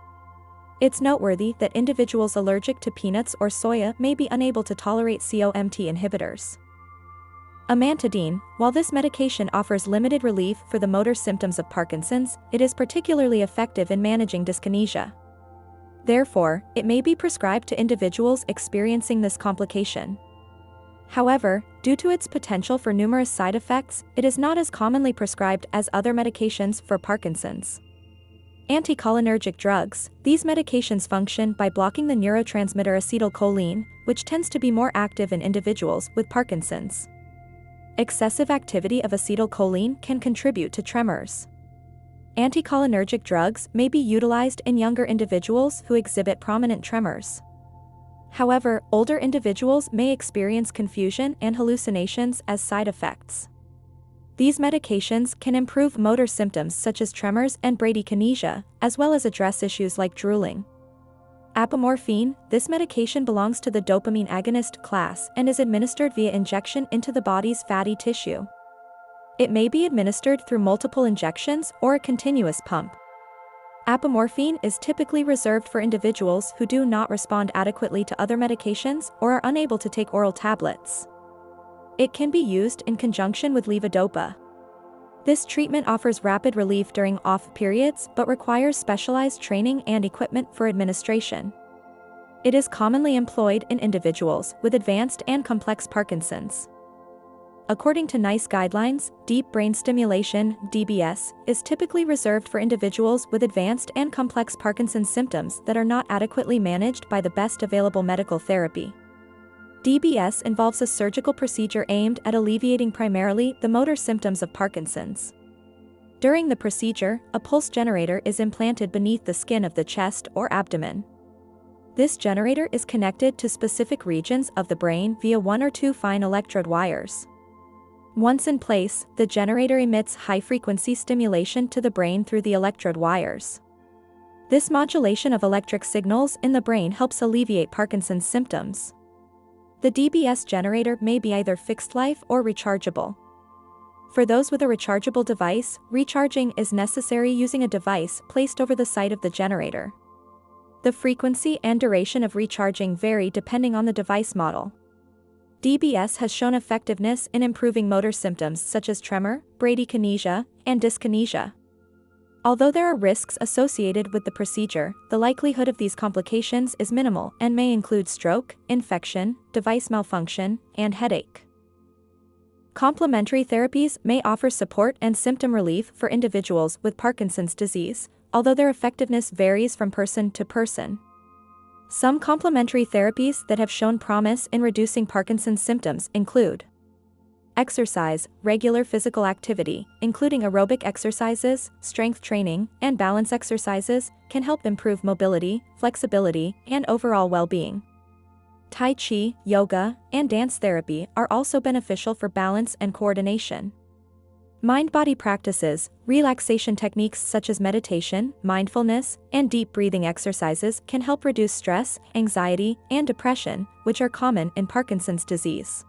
It's noteworthy that individuals allergic to peanuts or soya may be unable to tolerate COMT inhibitors. Amantadine. While this medication offers limited relief for the motor symptoms of Parkinson's, it is particularly effective in managing dyskinesia. Therefore, it may be prescribed to individuals experiencing this complication. However, due to its potential for numerous side effects, it is not as commonly prescribed as other medications for Parkinson's. Anticholinergic drugs. These medications function by blocking the neurotransmitter acetylcholine, which tends to be more active in individuals with Parkinson's. Excessive activity of acetylcholine can contribute to tremors. Anticholinergic drugs may be utilized in younger individuals who exhibit prominent tremors. However, older individuals may experience confusion and hallucinations as side effects. These medications can improve motor symptoms such as tremors and bradykinesia, as well as address issues like drooling. Apomorphine. This medication belongs to the dopamine agonist class and is administered via injection into the body's fatty tissue. It may be administered through multiple injections or a continuous pump. Apomorphine is typically reserved for individuals who do not respond adequately to other medications or are unable to take oral tablets. It can be used in conjunction with levodopa. This treatment offers rapid relief during off periods but requires specialized training and equipment for administration. It is commonly employed in individuals with advanced and complex Parkinson's. According to NICE guidelines, deep brain stimulation (DBS) is typically reserved for individuals with advanced and complex Parkinson's symptoms that are not adequately managed by the best available medical therapy. DBS involves a surgical procedure aimed at alleviating primarily the motor symptoms of Parkinson's. During the procedure, a pulse generator is implanted beneath the skin of the chest or abdomen. This generator is connected to specific regions of the brain via one or two fine electrode wires. Once in place, the generator emits high-frequency stimulation to the brain through the electrode wires. This modulation of electric signals in the brain helps alleviate Parkinson's symptoms. The DBS generator may be either fixed-life or rechargeable. For those with a rechargeable device, recharging is necessary using a device placed over the site of the generator. The frequency and duration of recharging vary depending on the device model. DBS has shown effectiveness in improving motor symptoms such as tremor, bradykinesia, and dyskinesia. Although there are risks associated with the procedure, the likelihood of these complications is minimal and may include stroke, infection, device malfunction, and headache. Complementary therapies may offer support and symptom relief for individuals with Parkinson's disease, although their effectiveness varies from person to person. Some complementary therapies that have shown promise in reducing Parkinson's symptoms include exercise, regular physical activity, including aerobic exercises, strength training, and balance exercises, can help improve mobility, flexibility, and overall well-being. Tai Chi, yoga, and dance therapy are also beneficial for balance and coordination. Mind-body practices, relaxation techniques such as meditation, mindfulness, and deep breathing exercises can help reduce stress, anxiety, and depression, which are common in Parkinson's disease.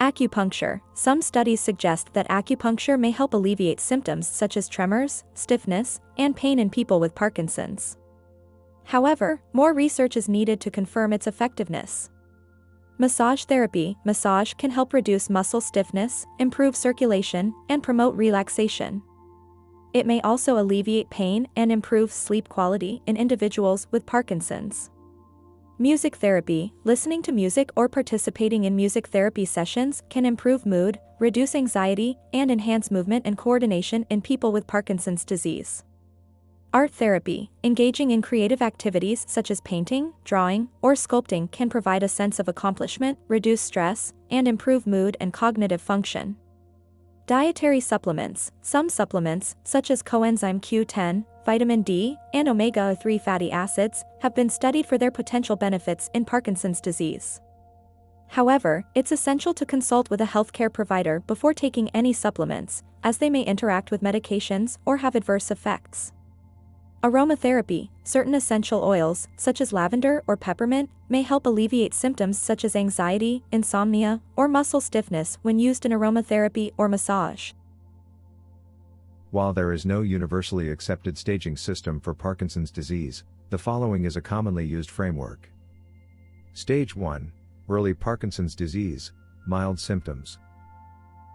Acupuncture. Some studies suggest that acupuncture may help alleviate symptoms such as tremors, stiffness, and pain in people with Parkinson's. However, more research is needed to confirm its effectiveness. Massage therapy. Massage can help reduce muscle stiffness, improve circulation, and promote relaxation. It may also alleviate pain and improve sleep quality in individuals with Parkinson's. Music therapy. Listening to music or participating in music therapy sessions can improve mood, reduce anxiety, and enhance movement and coordination in people with Parkinson's disease. Art therapy. Engaging in creative activities such as painting, drawing, or sculpting can provide a sense of accomplishment, reduce stress, and improve mood and cognitive function. Dietary supplements. Some supplements, such as coenzyme Q10, vitamin D, and omega-3 fatty acids, have been studied for their potential benefits in Parkinson's disease. However, it's essential to consult with a healthcare provider before taking any supplements, as they may interact with medications or have adverse effects. Aromatherapy. Certain essential oils, such as lavender or peppermint, may help alleviate symptoms such as anxiety, insomnia, or muscle stiffness when used in aromatherapy or massage. While there is no universally accepted staging system for Parkinson's disease, the following is a commonly used framework. Stage 1. Early Parkinson's disease, mild symptoms.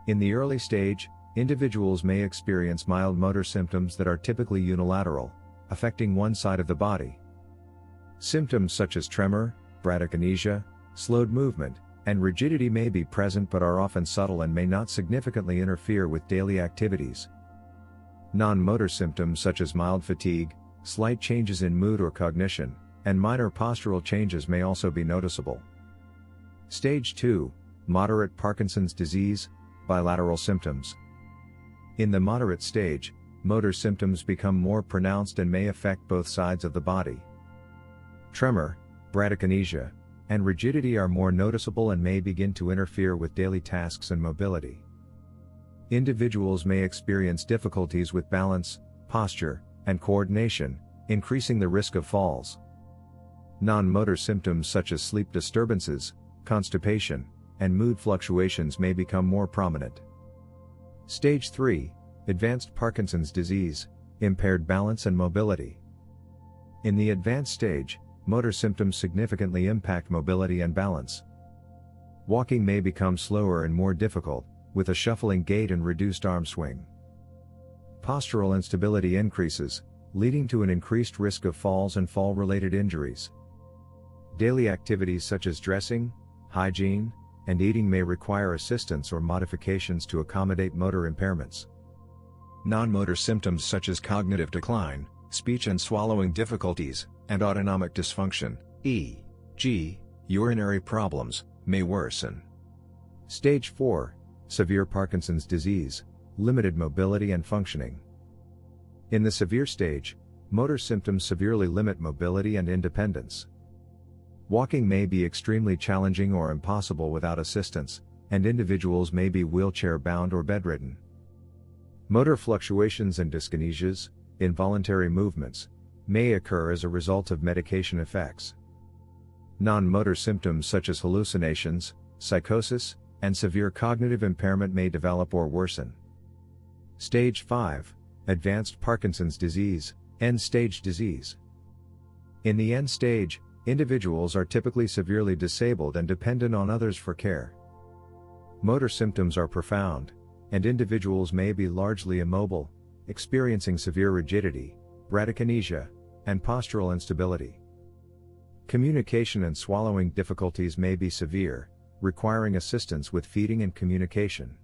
In the early stage, individuals may experience mild motor symptoms that are typically unilateral, affecting one side of the body. Symptoms such as tremor, bradykinesia, slowed movement, and rigidity may be present but are often subtle and may not significantly interfere with daily activities. Non-motor symptoms such as mild fatigue, slight changes in mood or cognition, and minor postural changes may also be noticeable. Stage 2. Moderate Parkinson's disease, bilateral symptoms. In the moderate stage, motor symptoms become more pronounced and may affect both sides of the body. Tremor, bradykinesia, and rigidity are more noticeable and may begin to interfere with daily tasks and mobility. Individuals may experience difficulties with balance, posture, and coordination, increasing the risk of falls. Non-motor symptoms such as sleep disturbances, constipation, and mood fluctuations may become more prominent. Stage 3. Advanced Parkinson's disease, impaired balance and mobility. In the advanced stage, motor symptoms significantly impact mobility and balance. Walking may become slower and more difficult, with a shuffling gait and reduced arm swing. Postural instability increases, leading to an increased risk of falls and fall-related injuries. Daily activities such as dressing, hygiene, and eating may require assistance or modifications to accommodate motor impairments. Non-motor symptoms such as cognitive decline, speech and swallowing difficulties, and autonomic dysfunction, e.g., urinary problems, may worsen. Stage 4, severe Parkinson's disease, limited mobility and functioning. In the severe stage, motor symptoms severely limit mobility and independence. Walking may be extremely challenging or impossible without assistance, and individuals may be wheelchair-bound or bedridden. Motor fluctuations and dyskinesias, involuntary movements, may occur as a result of medication effects. Non-motor symptoms such as hallucinations, psychosis, and severe cognitive impairment may develop or worsen. Stage 5, advanced Parkinson's disease, end-stage disease. In the end stage, individuals are typically severely disabled and dependent on others for care. Motor symptoms are profound, and individuals may be largely immobile, experiencing severe rigidity, bradykinesia, and postural instability. Communication and swallowing difficulties may be severe, requiring assistance with feeding and communication.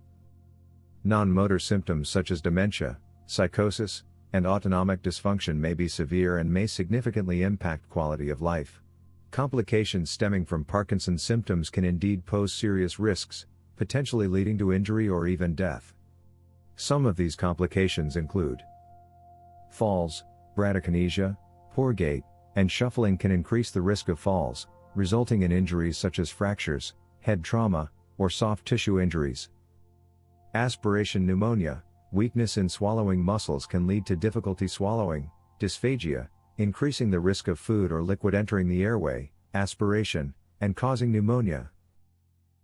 Non-motor symptoms such as dementia, psychosis, and autonomic dysfunction may be severe and may significantly impact quality of life. Complications stemming from Parkinson's symptoms can indeed pose serious risks, potentially leading to injury or even death. Some of these complications include falls, bradykinesia, poor gait, and shuffling can increase the risk of falls, resulting in injuries such as fractures, head trauma, or soft tissue injuries. Aspiration pneumonia, weakness in swallowing muscles can lead to difficulty swallowing, dysphagia, increasing the risk of food or liquid entering the airway, aspiration, and causing pneumonia.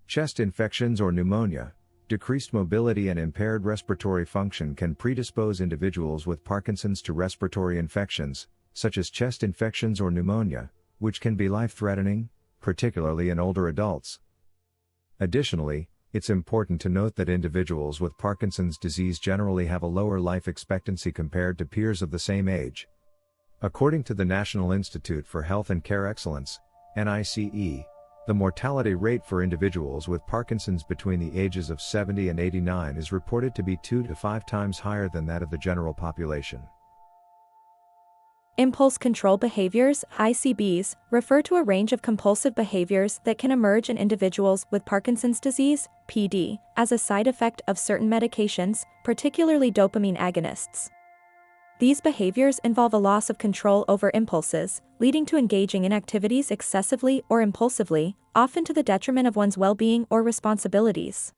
Chest infections or pneumonia, decreased mobility and impaired respiratory function can predispose individuals with Parkinson's to respiratory infections, such as chest infections or pneumonia, which can be life-threatening, particularly in older adults. Additionally, it's important to note that individuals with Parkinson's disease generally have a lower life expectancy compared to peers of the same age. According to the National Institute for Health and Care Excellence, NICE, the mortality rate for individuals with Parkinson's between the ages of 70 and 89 is reported to be 2 to 5 times higher than that of the general population. Impulse control behaviors, ICBs, refer to a range of compulsive behaviors that can emerge in individuals with Parkinson's disease, PD, as a side effect of certain medications, particularly dopamine agonists. These behaviors involve a loss of control over impulses, leading to engaging in activities excessively or impulsively, often to the detriment of one's well-being or responsibilities.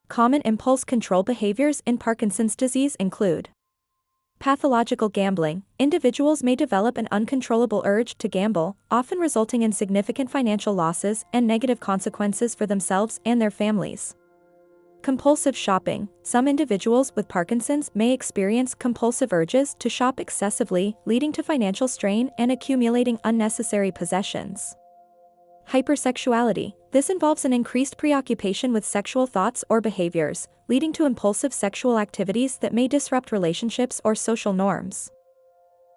Common impulse control behaviors in Parkinson's disease include pathological gambling. Individuals may develop an uncontrollable urge to gamble, often resulting in significant financial losses and negative consequences for themselves and their families. Compulsive shopping. Some individuals with Parkinson's may experience compulsive urges to shop excessively, leading to financial strain and accumulating unnecessary possessions. Hypersexuality. This involves an increased preoccupation with sexual thoughts or behaviors, leading to impulsive sexual activities that may disrupt relationships or social norms.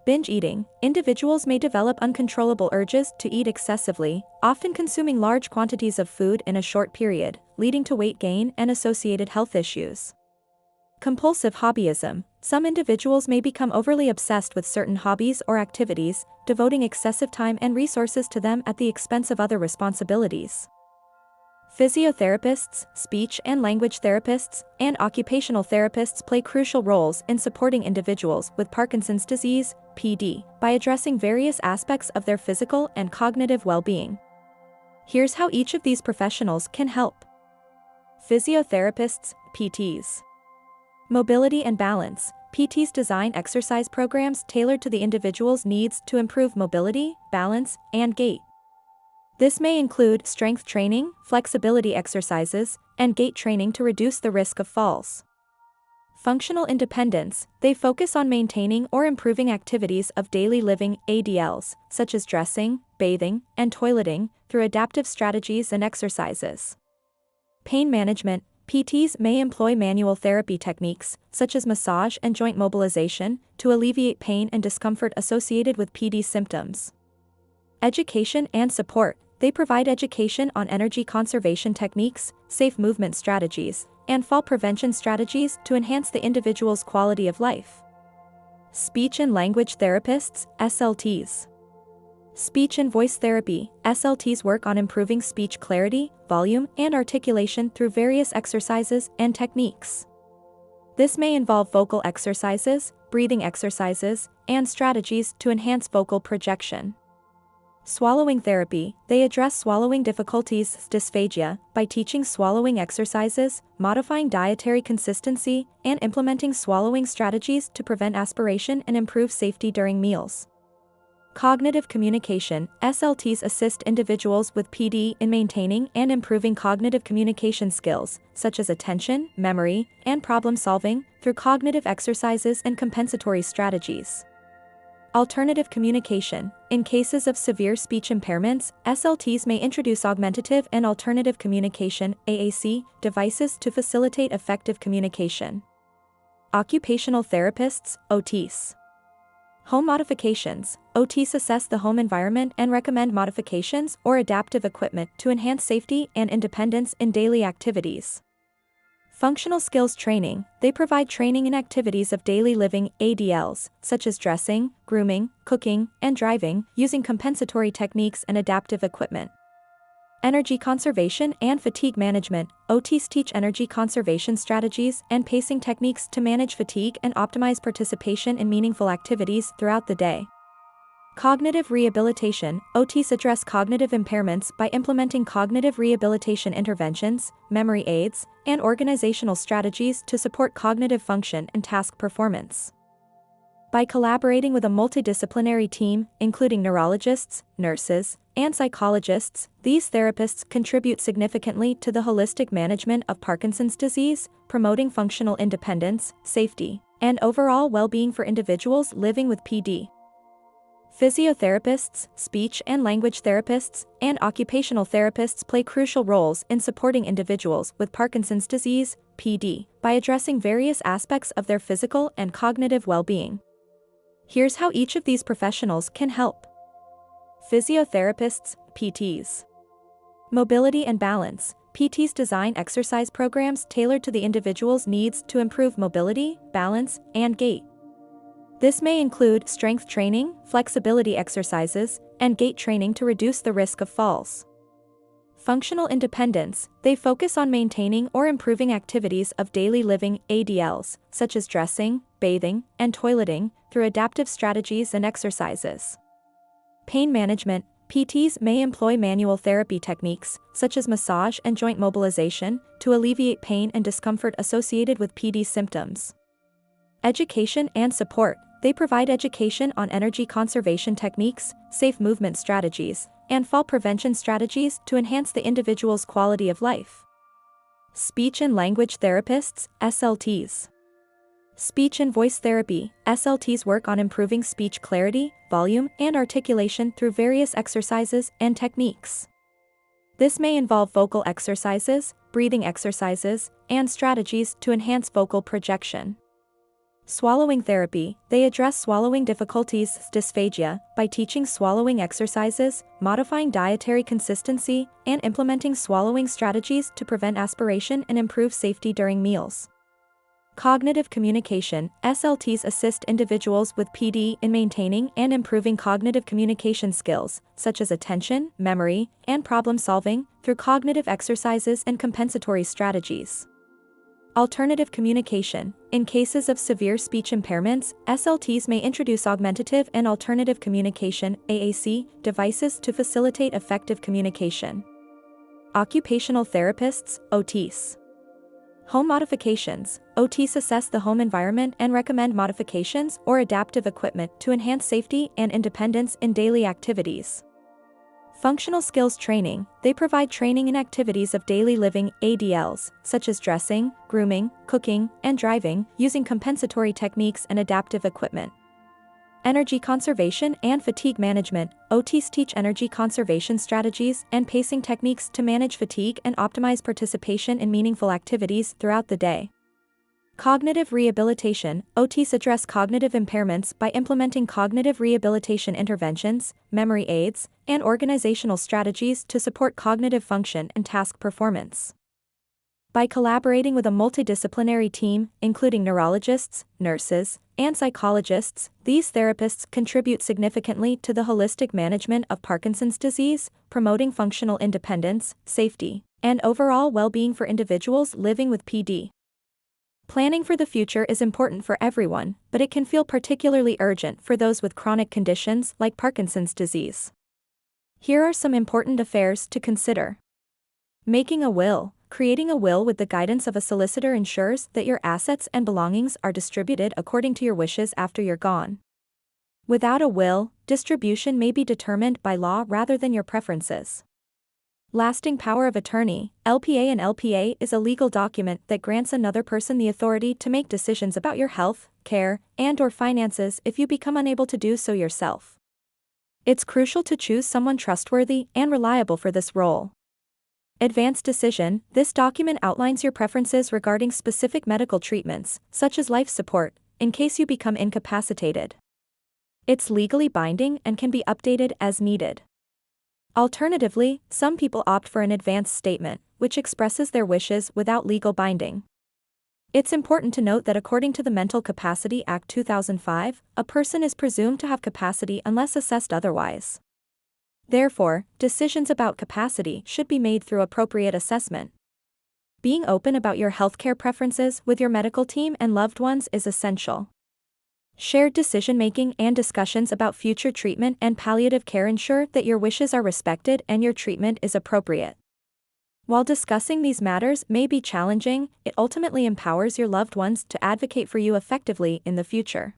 Binge eating. Individuals may develop uncontrollable urges to eat excessively, often consuming large quantities of food in a short period, leading to weight gain and associated health issues. Compulsive hobbyism. Some individuals may become overly obsessed with certain hobbies or activities, devoting excessive time and resources to them at the expense of other responsibilities. Physiotherapists, speech and language therapists, and occupational therapists play crucial roles in supporting individuals with Parkinson's disease, PD, by addressing various aspects of their physical and cognitive well-being. Here's how each of these professionals can help. Physiotherapists, PTs. Mobility and balance. PTs design exercise programs tailored to the individual's needs to improve mobility, balance, and gait. This may include strength training, flexibility exercises, and gait training to reduce the risk of falls. Functional independence. They focus on maintaining or improving activities of daily living, ADLs, such as dressing, bathing, and toileting, through adaptive strategies and exercises. Pain management. PTs may employ manual therapy techniques, such as massage and joint mobilization, to alleviate pain and discomfort associated with PD symptoms. Education and support. They provide education on energy conservation techniques, safe movement strategies, and fall prevention strategies to enhance the individual's quality of life. Speech and language therapists, SLTs. Speech and voice therapy, SLTs work on improving speech clarity, volume, and articulation through various exercises and techniques. This may involve vocal exercises, breathing exercises, and strategies to enhance vocal projection. Swallowing therapy, they address swallowing difficulties, dysphagia, by teaching swallowing exercises, modifying dietary consistency, and implementing swallowing strategies to prevent aspiration and improve safety during meals. Cognitive communication, SLTs assist individuals with PD in maintaining and improving cognitive communication skills, such as attention, memory, and problem-solving, through cognitive exercises and compensatory strategies. Alternative communication. In cases of severe speech impairments, SLTs may introduce augmentative and alternative communication (AAC) devices to facilitate effective communication. Occupational therapists, OTs. Home modifications. OTs assess the home environment and recommend modifications or adaptive equipment to enhance safety and independence in daily activities. Functional skills training. They provide training in activities of daily living, ADLs, such as dressing, grooming, cooking, and driving, using compensatory techniques and adaptive equipment. Energy conservation and fatigue management. OTs teach energy conservation strategies and pacing techniques to manage fatigue and optimize participation in meaningful activities throughout the day. Cognitive rehabilitation. OTs address cognitive impairments by implementing cognitive rehabilitation interventions, memory aids, and organizational strategies to support cognitive function and task performance. By collaborating with a multidisciplinary team, including neurologists, nurses, and psychologists, these therapists contribute significantly to the holistic management of Parkinson's disease, promoting functional independence, safety, and overall well-being for individuals living with PD. Physiotherapists, speech and language therapists, and occupational therapists play crucial roles in supporting individuals with Parkinson's disease, PD, by addressing various aspects of their physical and cognitive well-being. Here's how each of these professionals can help. Physiotherapists, PTs. Mobility and balance. PTs design exercise programs tailored to the individual's needs to improve mobility, balance, and gait. This may include strength training, flexibility exercises, and gait training to reduce the risk of falls. Functional independence. They focus on maintaining or improving activities of daily living, ADLs, such as dressing, bathing, and toileting, through adaptive strategies and exercises. Pain management. PTs may employ manual therapy techniques, such as massage and joint mobilization, to alleviate pain and discomfort associated with PD symptoms. Education and support. They provide education on energy conservation techniques, safe movement strategies, and fall prevention strategies to enhance the individual's quality of life. Speech and language therapists, SLTs. Speech and voice therapy, SLTs work on improving speech clarity, volume, and articulation through various exercises and techniques. This may involve vocal exercises, breathing exercises, and strategies to enhance vocal projection. Swallowing therapy. They address swallowing difficulties, dysphagia, by teaching swallowing exercises, modifying dietary consistency, and implementing swallowing strategies to prevent aspiration and improve safety during meals. Cognitive communication. SLTs assist individuals with PD in maintaining and improving cognitive communication skills, such as attention, memory, and problem-solving, through cognitive exercises and compensatory strategies. Alternative communication. In cases of severe speech impairments, SLTs may introduce augmentative and alternative communication (AAC) devices to facilitate effective communication. Occupational therapists, OTs. Home modifications. OTs assess the home environment and recommend modifications or adaptive equipment to enhance safety and independence in daily activities. Functional skills training. They provide training in activities of daily living, ADLs, such as dressing, grooming, cooking, and driving, using compensatory techniques and adaptive equipment. Energy conservation and fatigue management. OTs teach energy conservation strategies and pacing techniques to manage fatigue and optimize participation in meaningful activities throughout the day. Cognitive rehabilitation. OTs address cognitive impairments by implementing cognitive rehabilitation interventions, memory aids, and organizational strategies to support cognitive function and task performance. By collaborating with a multidisciplinary team, including neurologists, nurses, and psychologists, these therapists contribute significantly to the holistic management of Parkinson's disease, promoting functional independence, safety, and overall well-being for individuals living with PD. Planning for the future is important for everyone, but it can feel particularly urgent for those with chronic conditions like Parkinson's disease. Here are some important affairs to consider. Making a will. Creating a will with the guidance of a solicitor ensures that your assets and belongings are distributed according to your wishes after you're gone. Without a will, distribution may be determined by law rather than your preferences. Lasting power of attorney. LPA. An LPA is a legal document that grants another person the authority to make decisions about your health, care, and/or finances if you become unable to do so yourself. It's crucial to choose someone trustworthy and reliable for this role. Advanced decision. This document outlines your preferences regarding specific medical treatments, such as life support, in case you become incapacitated. It's legally binding and can be updated as needed. Alternatively, some people opt for an advanced statement, which expresses their wishes without legal binding. It's important to note that according to the Mental Capacity Act 2005, a person is presumed to have capacity unless assessed otherwise. Therefore, decisions about capacity should be made through appropriate assessment. Being open about your healthcare preferences with your medical team and loved ones is essential. Shared decision-making and discussions about future treatment and palliative care ensure that your wishes are respected and your treatment is appropriate. While discussing these matters may be challenging, it ultimately empowers your loved ones to advocate for you effectively in the future.